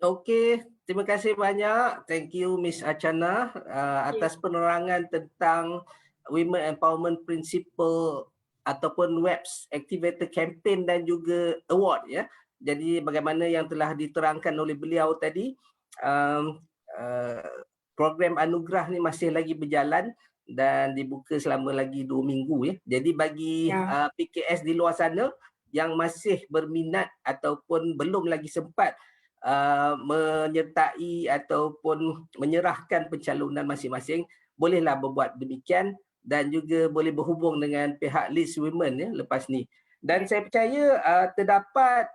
Okey, terima kasih banyak. Thank you Miss Achana atas penerangan tentang Women Empowerment Principle ataupun WEPS Activator Campaign dan juga award ya. Jadi bagaimana yang telah diterangkan oleh beliau tadi, program anugerah ni masih lagi berjalan dan dibuka selama lagi 2 minggu ya. Jadi bagi PKS di luar sana yang masih berminat ataupun belum lagi sempat menyertai ataupun menyerahkan pencalonan masing-masing, bolehlah berbuat demikian dan juga boleh berhubung dengan pihak Lead Women ya lepas ni. Dan saya percaya terdapat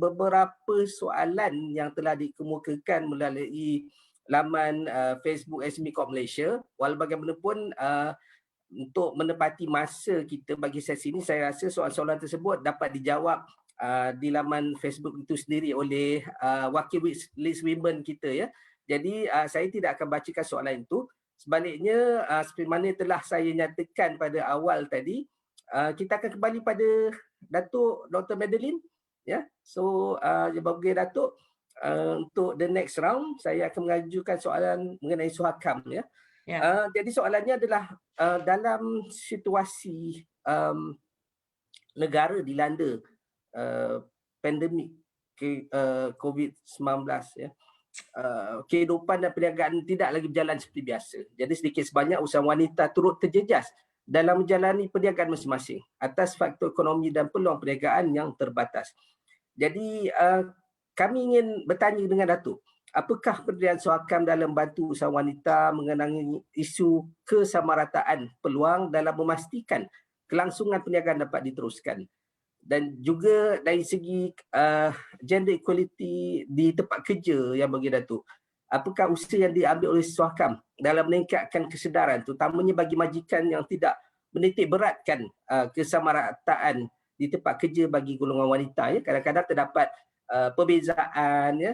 beberapa soalan yang telah dikemukakan melalui laman Facebook SME Corp Malaysia. Walau bagaimanapun untuk menepati masa kita bagi sesi ini, saya rasa soalan-soalan tersebut dapat dijawab di laman Facebook itu sendiri oleh wakil Lead Women kita ya. Jadi saya tidak akan bacakan soalan itu. Sebaliknya seperti mana telah saya nyatakan pada awal tadi, kita akan kembali pada Datuk Dr. Madeline ya. So bagi Datuk untuk the next round saya akan mengajukan soalan mengenai Suhakam ya. Jadi soalannya adalah dalam situasi negara dilanda pandemik COVID-19 ya, kehidupan dan perniagaan tidak lagi berjalan seperti biasa. Jadi sedikit sebanyak usahawan wanita turut terjejas dalam menjalani perniagaan masing-masing atas faktor ekonomi dan peluang perniagaan yang terbatas. Jadi kami ingin bertanya dengan Datuk, apakah pendirian Suhakam dalam bantu usahawan wanita mengenangi isu kesamarataan peluang dalam memastikan kelangsungan perniagaan dapat diteruskan? Dan juga dari segi gender equality di tempat kerja yang bagi Datuk, apakah usaha yang diambil oleh Suhakam dalam meningkatkan kesedaran terutamanya bagi majikan yang tidak menitik beratkan kesamarataan di tempat kerja bagi golongan wanita. Ya. Kadang-kadang terdapat perbezaan, ya,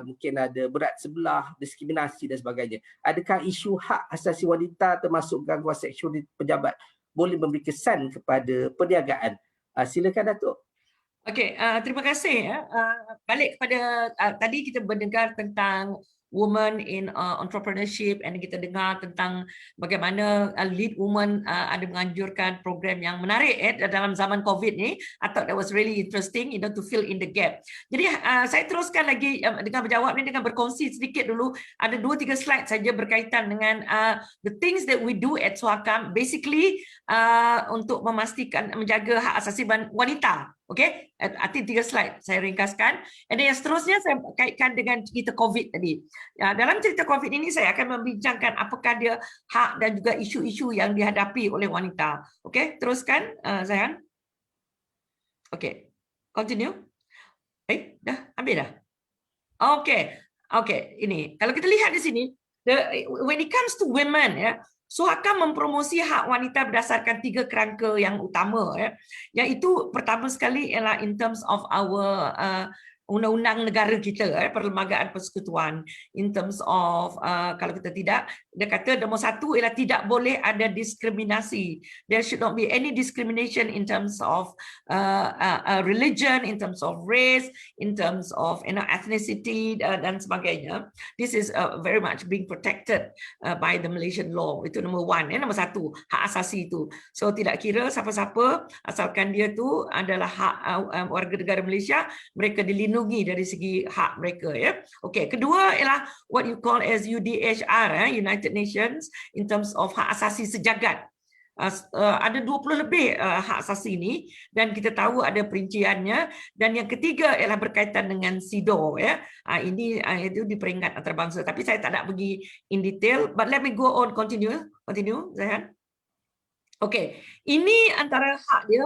mungkin ada berat sebelah, diskriminasi dan sebagainya. Adakah isu hak asasi wanita termasuk gangguan seksual di pejabat boleh memberi kesan kepada perniagaan? Silakan Datuk. Okey, terima kasih. Balik kepada tadi kita mendengar tentang women in entrepreneurship, and kita dengar tentang bagaimana lead woman ada menganjurkan program yang menarik dalam zaman COVID ni. I thought that was really interesting, to fill in the gap. Jadi saya teruskan lagi dengan berjawab ni dengan berkongsi sedikit dulu. Ada 2-3 slide saja berkaitan dengan the things that we do at Suhakam, basically untuk memastikan menjaga hak asasi wanita. Okey, arti 3 slide saya ringkaskan. Dan yang seterusnya saya kaitkan dengan cerita COVID tadi. Dalam cerita COVID ini saya akan membincangkan apakah dia hak dan juga isu-isu yang dihadapi oleh wanita. Okey, teruskan Zayan. Okey, continue. Dah ambil dah. Okey, ini. Kalau kita lihat di sini, when it comes to women, ya, Suhakam mempromosi hak wanita berdasarkan 3 kerangka yang utama, ya. Iaitu pertama sekali ialah in terms of our undang-undang negara kita, Perlembagaan Persekutuan, in terms of kalau kita tidak, dia kata nombor 1 ialah tidak boleh ada diskriminasi. There should not be any discrimination in terms of religion, in terms of race, in terms of ethnicity dan sebagainya. This is very much being protected by the Malaysian law. Itu nombor 1, nombor 1, hak asasi itu. So tidak kira siapa-siapa, asalkan dia tu adalah hak warga negara Malaysia, mereka dilindungi dari segi hak mereka, ya. Okey, kedua ialah what you call as UDHR, United Nations, in terms of hak asasi sejagat. Ada 20 lebih hak asasi ini, dan kita tahu ada perinciannya. Dan yang ketiga ialah berkaitan dengan SIDO, ya. Ini itu di peringkat antarabangsa, tapi saya tak nak pergi in detail, but let me go on, continue Zayan. Okey, ini antara hak dia,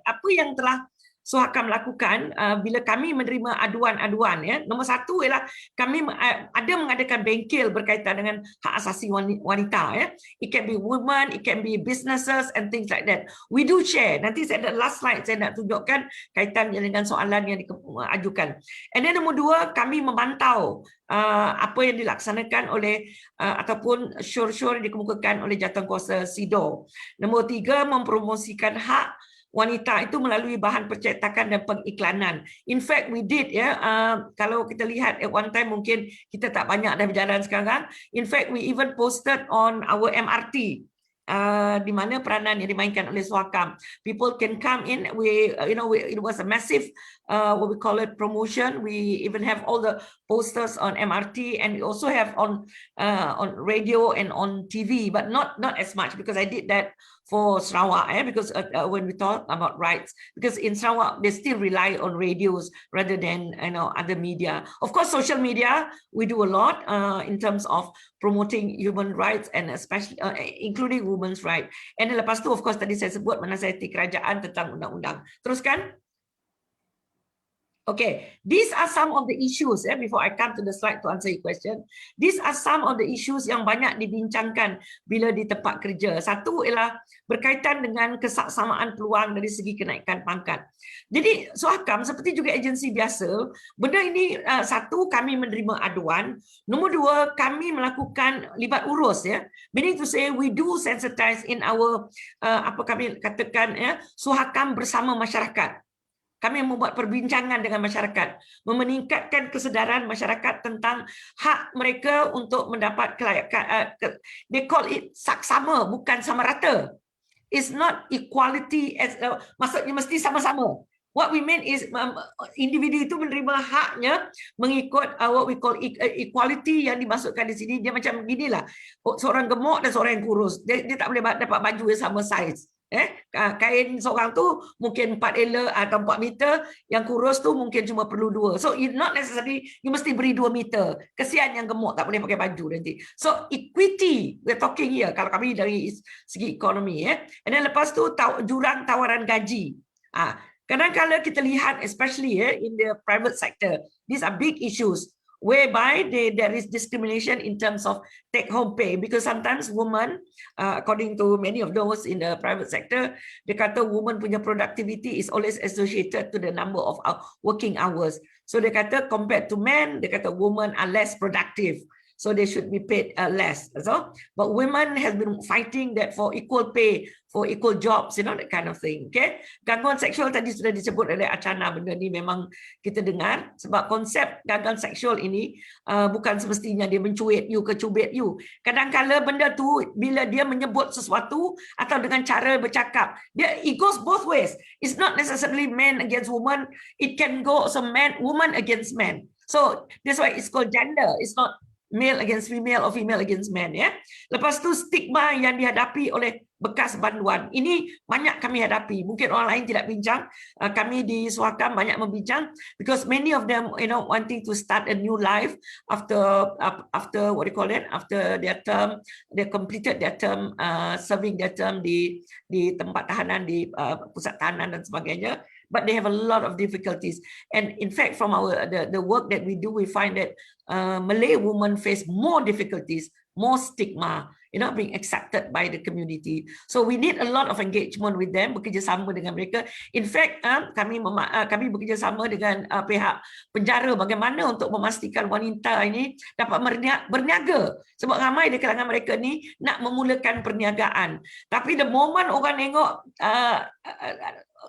apa yang telah Suhakam lakukan bila kami menerima aduan-aduan, ya. Nombor 1 ialah kami ada mengadakan bengkel berkaitan dengan hak asasi wanita, ya. It can be women, it can be businesses and things like that. We do share. Nanti saya ada last slide saya nak tunjukkan kaitan dengan soalan yang diajukan. And then nombor 2, kami memantau apa yang dilaksanakan oleh ataupun syur-syur yang dikemukakan oleh jawatankuasa SIDO. Nombor 3, mempromosikan hak wanita itu melalui bahan percetakan dan pengiklanan. In fact, we did, ya. Kalau kita lihat at one time, mungkin kita tak banyak dah berjalan sekarang. In fact, we even posted on our MRT. Di mana peranan yang dimainkan oleh Suhakam. People can come in. It was a massive, what we call it, promotion. We even have all the posters on MRT, and we also have on radio and on TV, but not as much because I did that for Sarawak, because when we talk about rights, because in Sarawak they still rely on radios rather than other media. Of course, social media we do a lot in terms of promoting human rights and especially including women's rights. And lepas tu, of course, tadi saya sebut menasihati kerajaan tentang undang-undang. Teruskan. Okay, these are some of the issues, before I come to the slide to answer your question. These are some of the issues yang banyak dibincangkan bila di tempat kerja. Satu ialah berkaitan dengan kesaksamaan peluang dari segi kenaikan pangkat. Jadi Suhakam seperti juga agensi biasa, benda ini satu, kami menerima aduan. Nombor 2, kami melakukan libat urus, ya. Meaning to say we do sensitize in our apa kami katakan, ya, Suhakam bersama masyarakat. Kami membuat perbincangan dengan masyarakat, meningkatkan kesedaran masyarakat tentang hak mereka untuk mendapat kelayakan. They call it saksama, bukan sama rata. It's not equality, maksudnya mesti sama-sama. What we mean is individu itu menerima haknya mengikut what we call equality yang dimasukkan di sini. Dia macam beginilah, seorang gemuk dan seorang yang kurus. Dia tak boleh dapat baju yang sama saiz. Kain seorang tu mungkin 4 ela atau 4 meter, yang kurus tu mungkin cuma perlu 2. So it's not necessarily you mesti beri 2 meter. Kesian yang gemuk tak boleh pakai baju nanti. So equity we're talking here kalau kami dari segi ekonomi, And then lepas tu jurang tawaran gaji. Kadang-kadang kita lihat especially in the private sector, these are big issues. whereby there is discrimination in terms of take-home pay, because sometimes women, according to many of those in the private sector, dia kata woman punya productivity is always associated to the number of working hours. So dia kata compared to men, dia kata women are less productive, so they should be paid less. So, but women have been fighting that for equal pay, for equal jobs, you know, that kind of thing. Okay, gangguan seksual tadi sudah disebut oleh Archana, benda ni memang kita dengar, sebab konsep gangguan seksual ini bukan semestinya dia mencuit you ke cubit you. Kadang-kala benda tu bila dia menyebut sesuatu atau dengan cara bercakap, it goes both ways. It's not necessarily man against woman, it can go also woman against man. So that's why it's called gender. It's not male against female or female against man, ya. Lepas tu stigma yang dihadapi oleh bekas banduan. Ini banyak kami hadapi. Mungkin orang lain tidak bincang. Kami di Suakam banyak membincang, because many of them, you know, wanting to start a new life after what do you call it? After their term, they completed their term, serving their term di tempat tahanan, di pusat tahanan dan sebagainya. But they have a lot of difficulties. And in fact, from the work that we do, we find that Malay women face more difficulties, more stigma, you know, being accepted by the community. So we need a lot of engagement with them, bekerjasama dengan mereka. In fact, kami bekerjasama dengan pihak penjara bagaimana untuk memastikan wanita ini dapat berniaga. Sebab ramai di kalangan mereka ni nak memulakan perniagaan. Tapi the moment orang tengok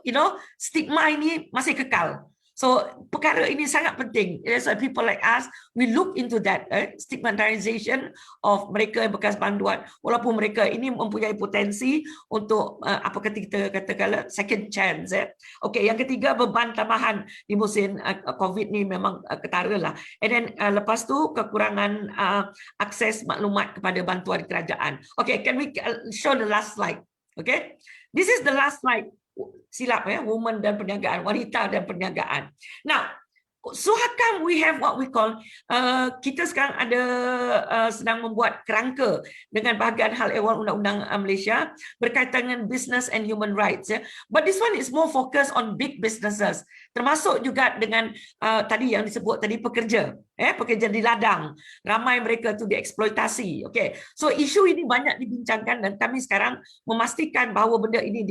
you know, stigma ini masih kekal. So perkara ini sangat penting. That's why people like us, we look into that stigmatization of mereka yang bekas banduan. Walaupun mereka ini mempunyai potensi untuk apa kita katakan second chance. Okay, yang ketiga, beban tambahan di musim COVID ni memang ketara lah. And then lepas tu kekurangan akses maklumat kepada bantuan kerajaan. Okay, can we show the last slide? Okay, this is the last slide. Silap woman dan perniagaan, wanita dan perniagaan. Now, Suakam, we have what we call, kita sekarang ada sedang membuat kerangka dengan bahagian hal ehwal undang-undang Malaysia berkaitan dengan business and human rights. But this one is more focused on big businesses, termasuk juga dengan tadi yang disebut tadi pekerja di ladang, ramai mereka tu dieksploitasi. Okay, so isu ini banyak dibincangkan dan kami sekarang memastikan bahawa benda ini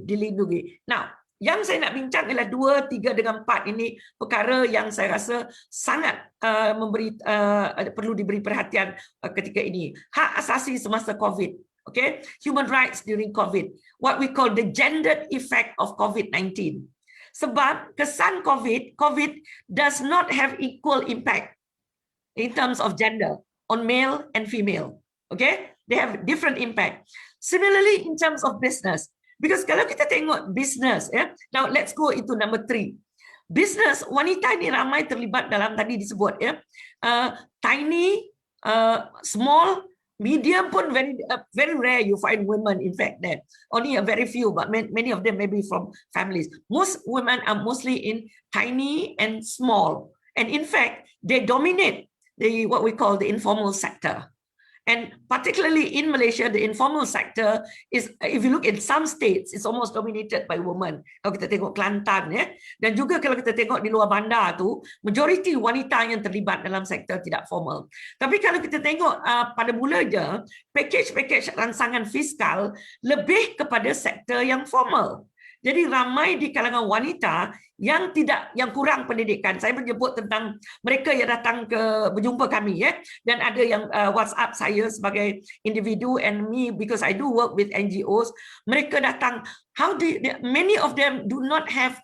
dilindungi. Now, yang saya nak bincang adalah 2, 3 dengan 4 ini perkara yang saya rasa sangat perlu diberi perhatian ketika ini. Hak asasi semasa COVID, okay? Human rights during COVID, what we call the gendered effect of COVID-19. Sebab kesan COVID does not have equal impact in terms of gender on male and female, okay? They have different impact. Similarly, in terms of business, because kalau kita tengok business, now let's go into number 3. Business, wanita ni ramai terlibat dalam tadi disebut, tiny, small, medium pun very rare you find women, in fact, that only a very few, but many of them may be from families. Most women are mostly in tiny and small, and in fact, they dominate what we call the informal sector. And particularly in Malaysia, the informal sector is, if you look in some states, it's almost dominated by women. Kalau kita tengok Kelantan, dan juga kalau kita tengok di luar bandar tu, majoriti wanita yang terlibat dalam sektor tidak formal. Tapi kalau kita tengok pada mulanya, package rancangan fiskal lebih kepada sektor yang formal. Jadi ramai di kalangan wanita yang kurang pendidikan. Saya menyebut tentang mereka yang datang berjumpa kami, dan ada yang WhatsApp saya sebagai individu, and me because I do work with NGOs. Mereka datang, many of them do not have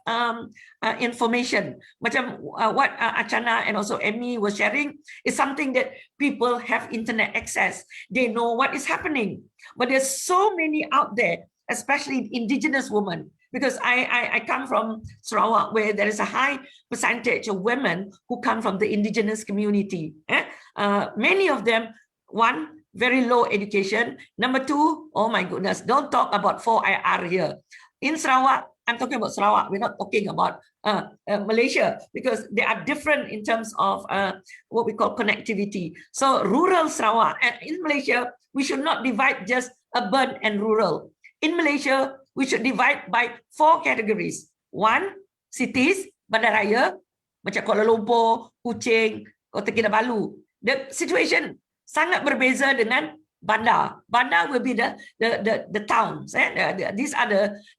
information. Macam what Archana and also Emmy was sharing is something that people have internet access. They know what is happening, but there's so many out there, especially indigenous women. Because I come from Sarawak, where there is a high percentage of women who come from the indigenous community. Many of them, 1, very low education. Number 2, oh my goodness, don't talk about 4IR here. In Sarawak, I'm talking about Sarawak, we're not talking about Malaysia, because they are different in terms of what we call connectivity. So rural Sarawak, and in Malaysia, we should not divide just urban and rural. In Malaysia, we should divide by 4 categories. 1, cities, bandaraya. Macam Kuala Lumpur, Kuching, Kota Kinabalu. The situation sangat berbeza dengan bandar. Bandar will be the towns. These are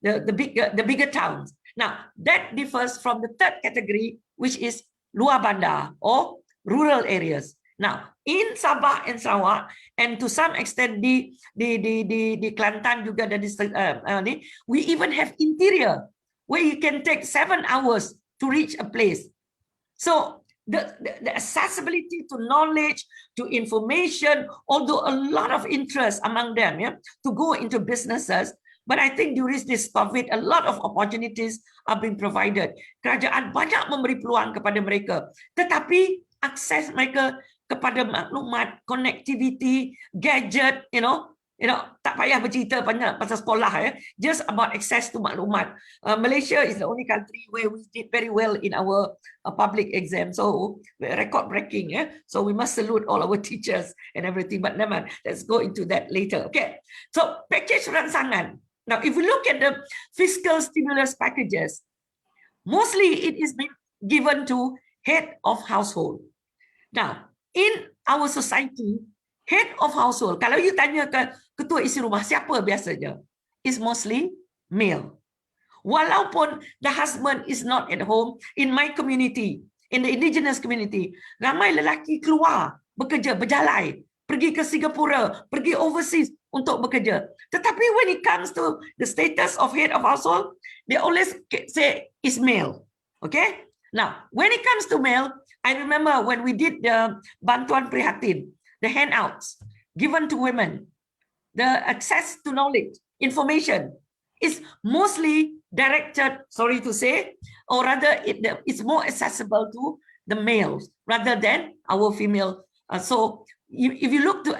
the bigger towns. Now, that differs from the third category, which is luar bandar or rural areas. Now, in Sabah and Sarawak, and to some extent di Kelantan juga dan we even have interior where you can take 7 hours to reach a place. So the accessibility to knowledge, to information, although a lot of interest among them, to go into businesses, but I think during this COVID, a lot of opportunities are being provided. Kerajaan banyak memberi peluang kepada mereka, tetapi akses mereka kepada maklumat, connectivity, gadget, tak payah bercerita banyak pasal sekolah, just about access to maklumat. Malaysia is the only country where we did very well in our public exam, so record breaking, so we must salute all our teachers and everything, but never mind, let's go into that later. Okay, so package rangsangan. Now, if we look at the fiscal stimulus packages, mostly it is being given to head of household. Now, in our society, head of household, kalau you tanya ke ketua isi rumah, siapa biasanya? Is mostly male. Walaupun the husband is not at home, in my community, in the indigenous community, ramai lelaki keluar, bekerja, berjalan, pergi ke Singapura, pergi overseas untuk bekerja. Tetapi when it comes to the status of head of household, they always say is male. Okay? Now, when it comes to male, I remember when we did the Bantuan Prihatin, the handouts given to women, the access to knowledge, information is mostly directed, sorry to say, or rather it's more accessible to the males rather than our female. So if you look to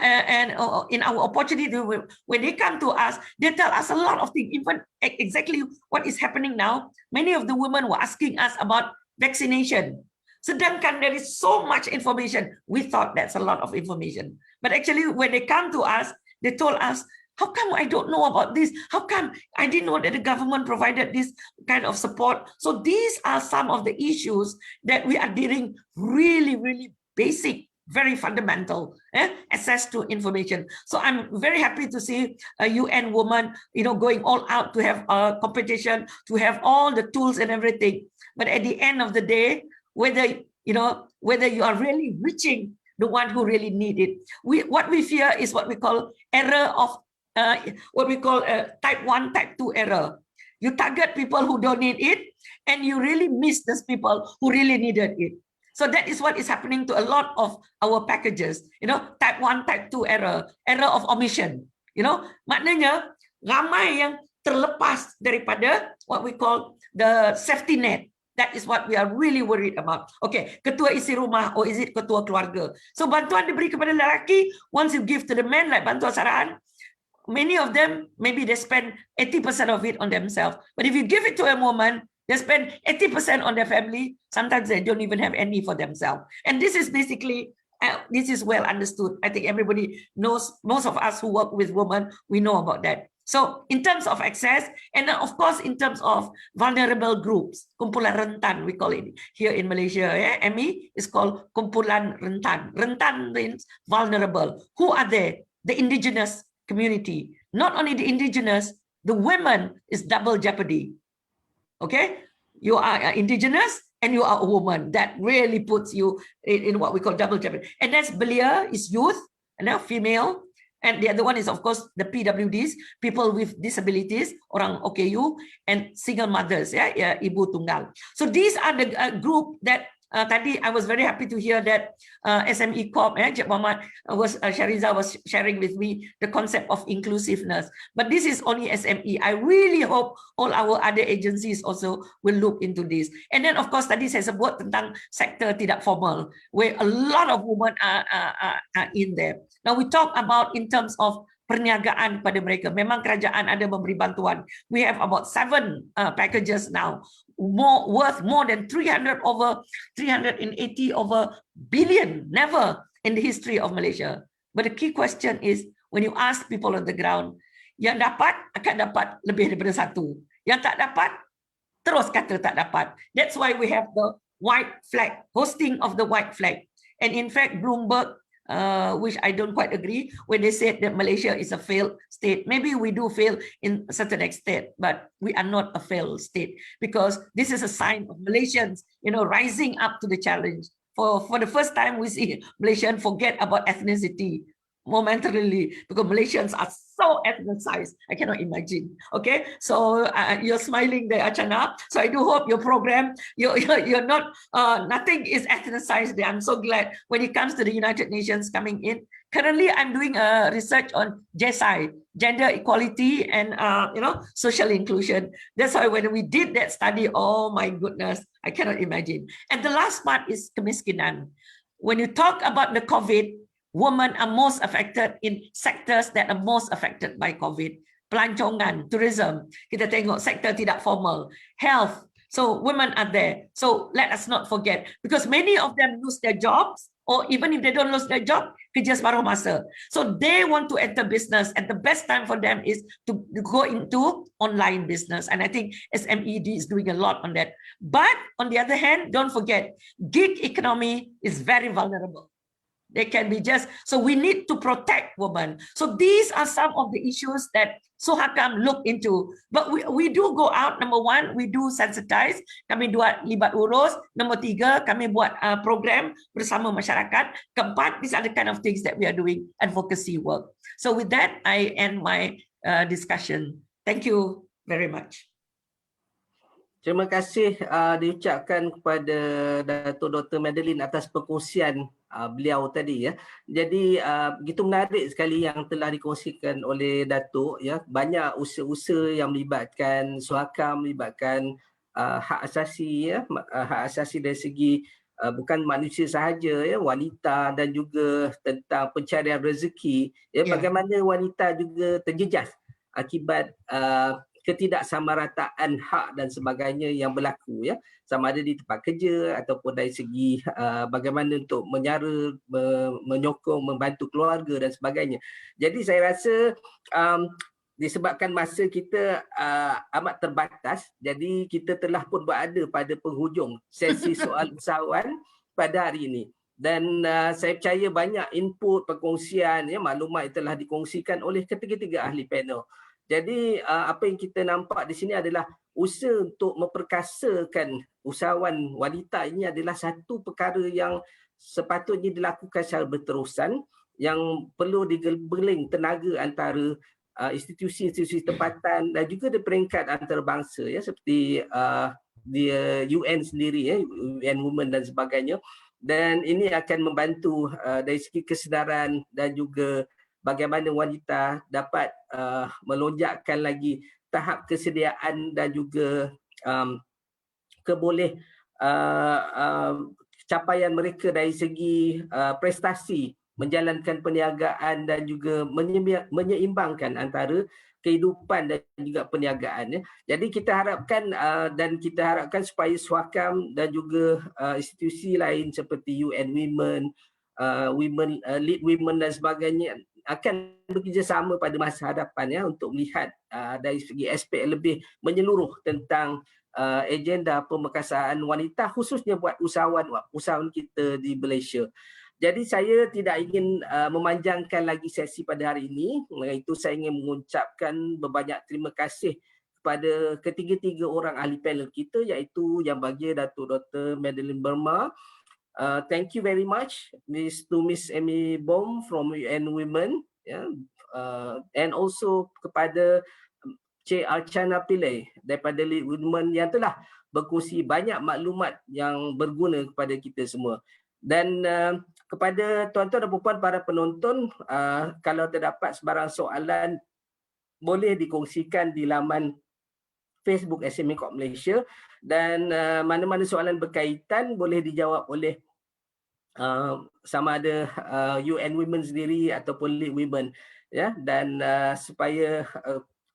in our opportunity, when they come to us, they tell us a lot of things, even exactly what is happening now. Many of the women were asking us about vaccination. Sedangkan there is so much information. We thought that's a lot of information. But actually, when they come to us, they told us, how come I don't know about this? How come I didn't know that the government provided this kind of support? So these are some of the issues that we are dealing really, really basic, very fundamental access to information. So I'm very happy to see a UN woman, going all out to have a competition, to have all the tools and everything. But at the end of the day, whether you are really reaching the one who really need it, what we fear is what we call error of type 1, type 2 error. You target people who don't need it, and you really miss those people who really needed it. So that is what is happening to a lot of our packages. Type 1, type 2 error of omission. Maknanya ramai yang terlepas daripada what we call the safety net. That is what we are really worried about. Okay, ketua isi rumah, or is it ketua keluarga? So bantuan diberi kepada lelaki, once you give to the men, like bantuan sarahan, many of them, maybe they spend 80% of it on themselves. But if you give it to a woman, they spend 80% on their family. Sometimes they don't even have any for themselves. And this is basically, this is well understood. I think everybody knows, most of us who work with women, we know about that. So in terms of access, and then of course in terms of vulnerable groups, kumpulan rentan, we call it here in Malaysia, ME is called kumpulan rentan. Rentan means vulnerable. Who are they? The indigenous community. Not only the indigenous, the women is double jeopardy. Okay? You are indigenous and you are a woman. That really puts you in what we call double jeopardy. And that's belia is youth, and now female. And the other one is, of course, the PWDs, people with disabilities, orang OKU, and single mothers, ibu tunggal. So these are the group that tadi I was very happy to hear that SME Corp, Cik Muhammad Shariza was sharing with me the concept of inclusiveness. But this is only SME. I really hope all our other agencies also will look into this. And then, of course, tadi saya sebut tentang sektor tidak formal, where a lot of women are in there. Now we talk about in terms of perniagaan pada mereka. Memang kerajaan ada memberi bantuan. We have about 7 packages now, worth more than 380 billion, never in the history of Malaysia. But the key question is, when you ask people on the ground, yang dapat akan dapat lebih daripada satu. Yang tak dapat, terus kata tak dapat. That's why we have the white flag, hosting of the white flag. And in fact, Bloomberg, which I don't quite agree, when they said that Malaysia is a failed state. Maybe we do fail in a certain extent, but we are not a failed state, because this is a sign of Malaysians, rising up to the challenge. For the first time, we see Malaysians forget about ethnicity momentarily, because Malaysians are so ethnicized. I cannot imagine. Okay, so you're smiling there, Achana. So I do hope your program, you're not, nothing is ethnicized there. I'm so glad when it comes to the United Nations coming in. Currently, I'm doing a research on GESI, gender equality and social inclusion. That's why when we did that study, oh my goodness, I cannot imagine. And the last part is kemiskinan. When you talk about the COVID, women are most affected in sectors that are most affected by COVID. Pelancongan, tourism, kita tengok sektor tidak formal, health. So women are there. So let us not forget, because many of them lose their jobs, or even if they don't lose their job, kerja separuh masa. So they want to enter business, and the best time for them is to go into online business. And I think SMED is doing a lot on that. But on the other hand, don't forget, gig economy is very vulnerable. They can be just, so we need to protect women. So these are some of the issues that Suhakam look into. But we do go out. Number one, we do sensitize. Kami buat libat urus. Number tiga, kami buat program bersama masyarakat. Keempat, these are the kind of things that we are doing advocacy work. So with that, I end my discussion. Thank you very much. Terima kasih diucapkan kepada Dato' Dr. Madeline atas perkongsian beliau tadi ya. Jadi begitu menarik sekali yang telah dikongsikan oleh Dato' ya. Banyak usaha-usaha yang melibatkan Suhakam, melibatkan hak asasi ya, hak asasi dari segi bukan manusia sahaja ya, wanita, dan juga tentang pencarian rezeki ya, bagaimana wanita juga terjejas akibat ketidaksamarataan hak dan sebagainya yang berlaku ya, sama ada di tempat kerja ataupun dari segi bagaimana untuk menyara, menyokong, membantu keluarga dan sebagainya. Jadi saya rasa disebabkan masa kita amat terbatas, jadi kita telah pun berada pada penghujung sesi soal usahawan pada hari ini. Dan saya percaya banyak input, perkongsian, ya, maklumat yang telah dikongsikan oleh ketiga-tiga ahli panel. Jadi apa yang kita nampak di sini adalah usaha untuk memperkasakan usahawan wanita ini adalah satu perkara yang sepatutnya dilakukan secara berterusan, yang perlu digeling tenaga antara institusi-institusi tempatan dan juga di peringkat antarabangsa ya, seperti di UN sendiri ya, UN Women dan sebagainya. Dan ini akan membantu dari segi kesedaran dan juga bagaimana wanita dapat melonjakkan lagi tahap kesediaan dan juga capaian mereka dari segi prestasi menjalankan perniagaan dan juga menyeimbangkan antara kehidupan dan juga perniagaan. Jadi kita harapkan supaya Suhakam dan juga institusi lain seperti UN Women, Lead Women dan sebagainya akan bekerjasama pada masa hadapan ya, untuk melihat dari segi aspek lebih menyeluruh tentang agenda pemerkasaan wanita, khususnya buat usahawan kita di Malaysia. Jadi saya tidak ingin memanjangkan lagi sesi pada hari ini. Dengan itu saya ingin mengucapkan berbanyak terima kasih kepada ketiga-tiga orang ahli panel kita, iaitu Yang Bahagia Dato' Dr. Madeline Burma. Thank you very much Miss Amy Bom from UN Women, and also kepada Cik Archana Pillay daripada Lead Women yang telah berkongsi banyak maklumat yang berguna kepada kita semua. Dan kepada tuan-tuan dan puan para penonton, kalau terdapat sebarang soalan boleh dikongsikan di laman Facebook SME Corp Malaysia, dan mana-mana soalan berkaitan boleh dijawab oleh sama ada UN Women sendiri ataupun Lead Women ya. Dan supaya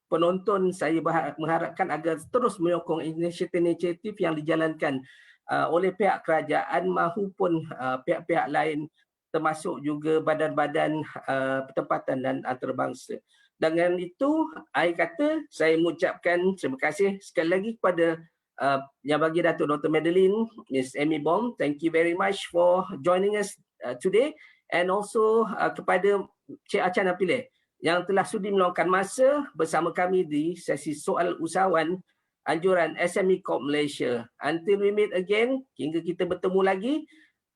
penonton, saya mengharapkan agar terus menyokong inisiatif-inisiatif yang dijalankan oleh pihak kerajaan maupun pihak-pihak lain, termasuk juga badan-badan pertempatan dan antarabangsa. Dengan itu, akhir kata saya mengucapkan terima kasih sekali lagi kepada yang bagi Datuk Dr. Madeline, Miss Amy Bom, thank you very much for joining us today, and also kepada Cik Achan Apileh yang telah sudi meluangkan masa bersama kami di sesi soal usahawan anjuran SME Corp Malaysia. Until we meet again, hingga kita bertemu lagi.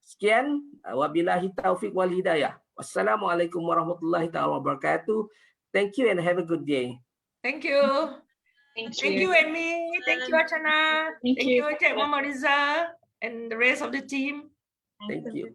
Sekian, wabillahi taufiq wal hidayah. Wassalamualaikum warahmatullahi taala wabarakatuh. Thank you and have a good day. Thank you. Thank you, Amy. Thank you, Achana. Thank Thank you. you, Cik Muhammad Rizal and the rest of the team. Thank you.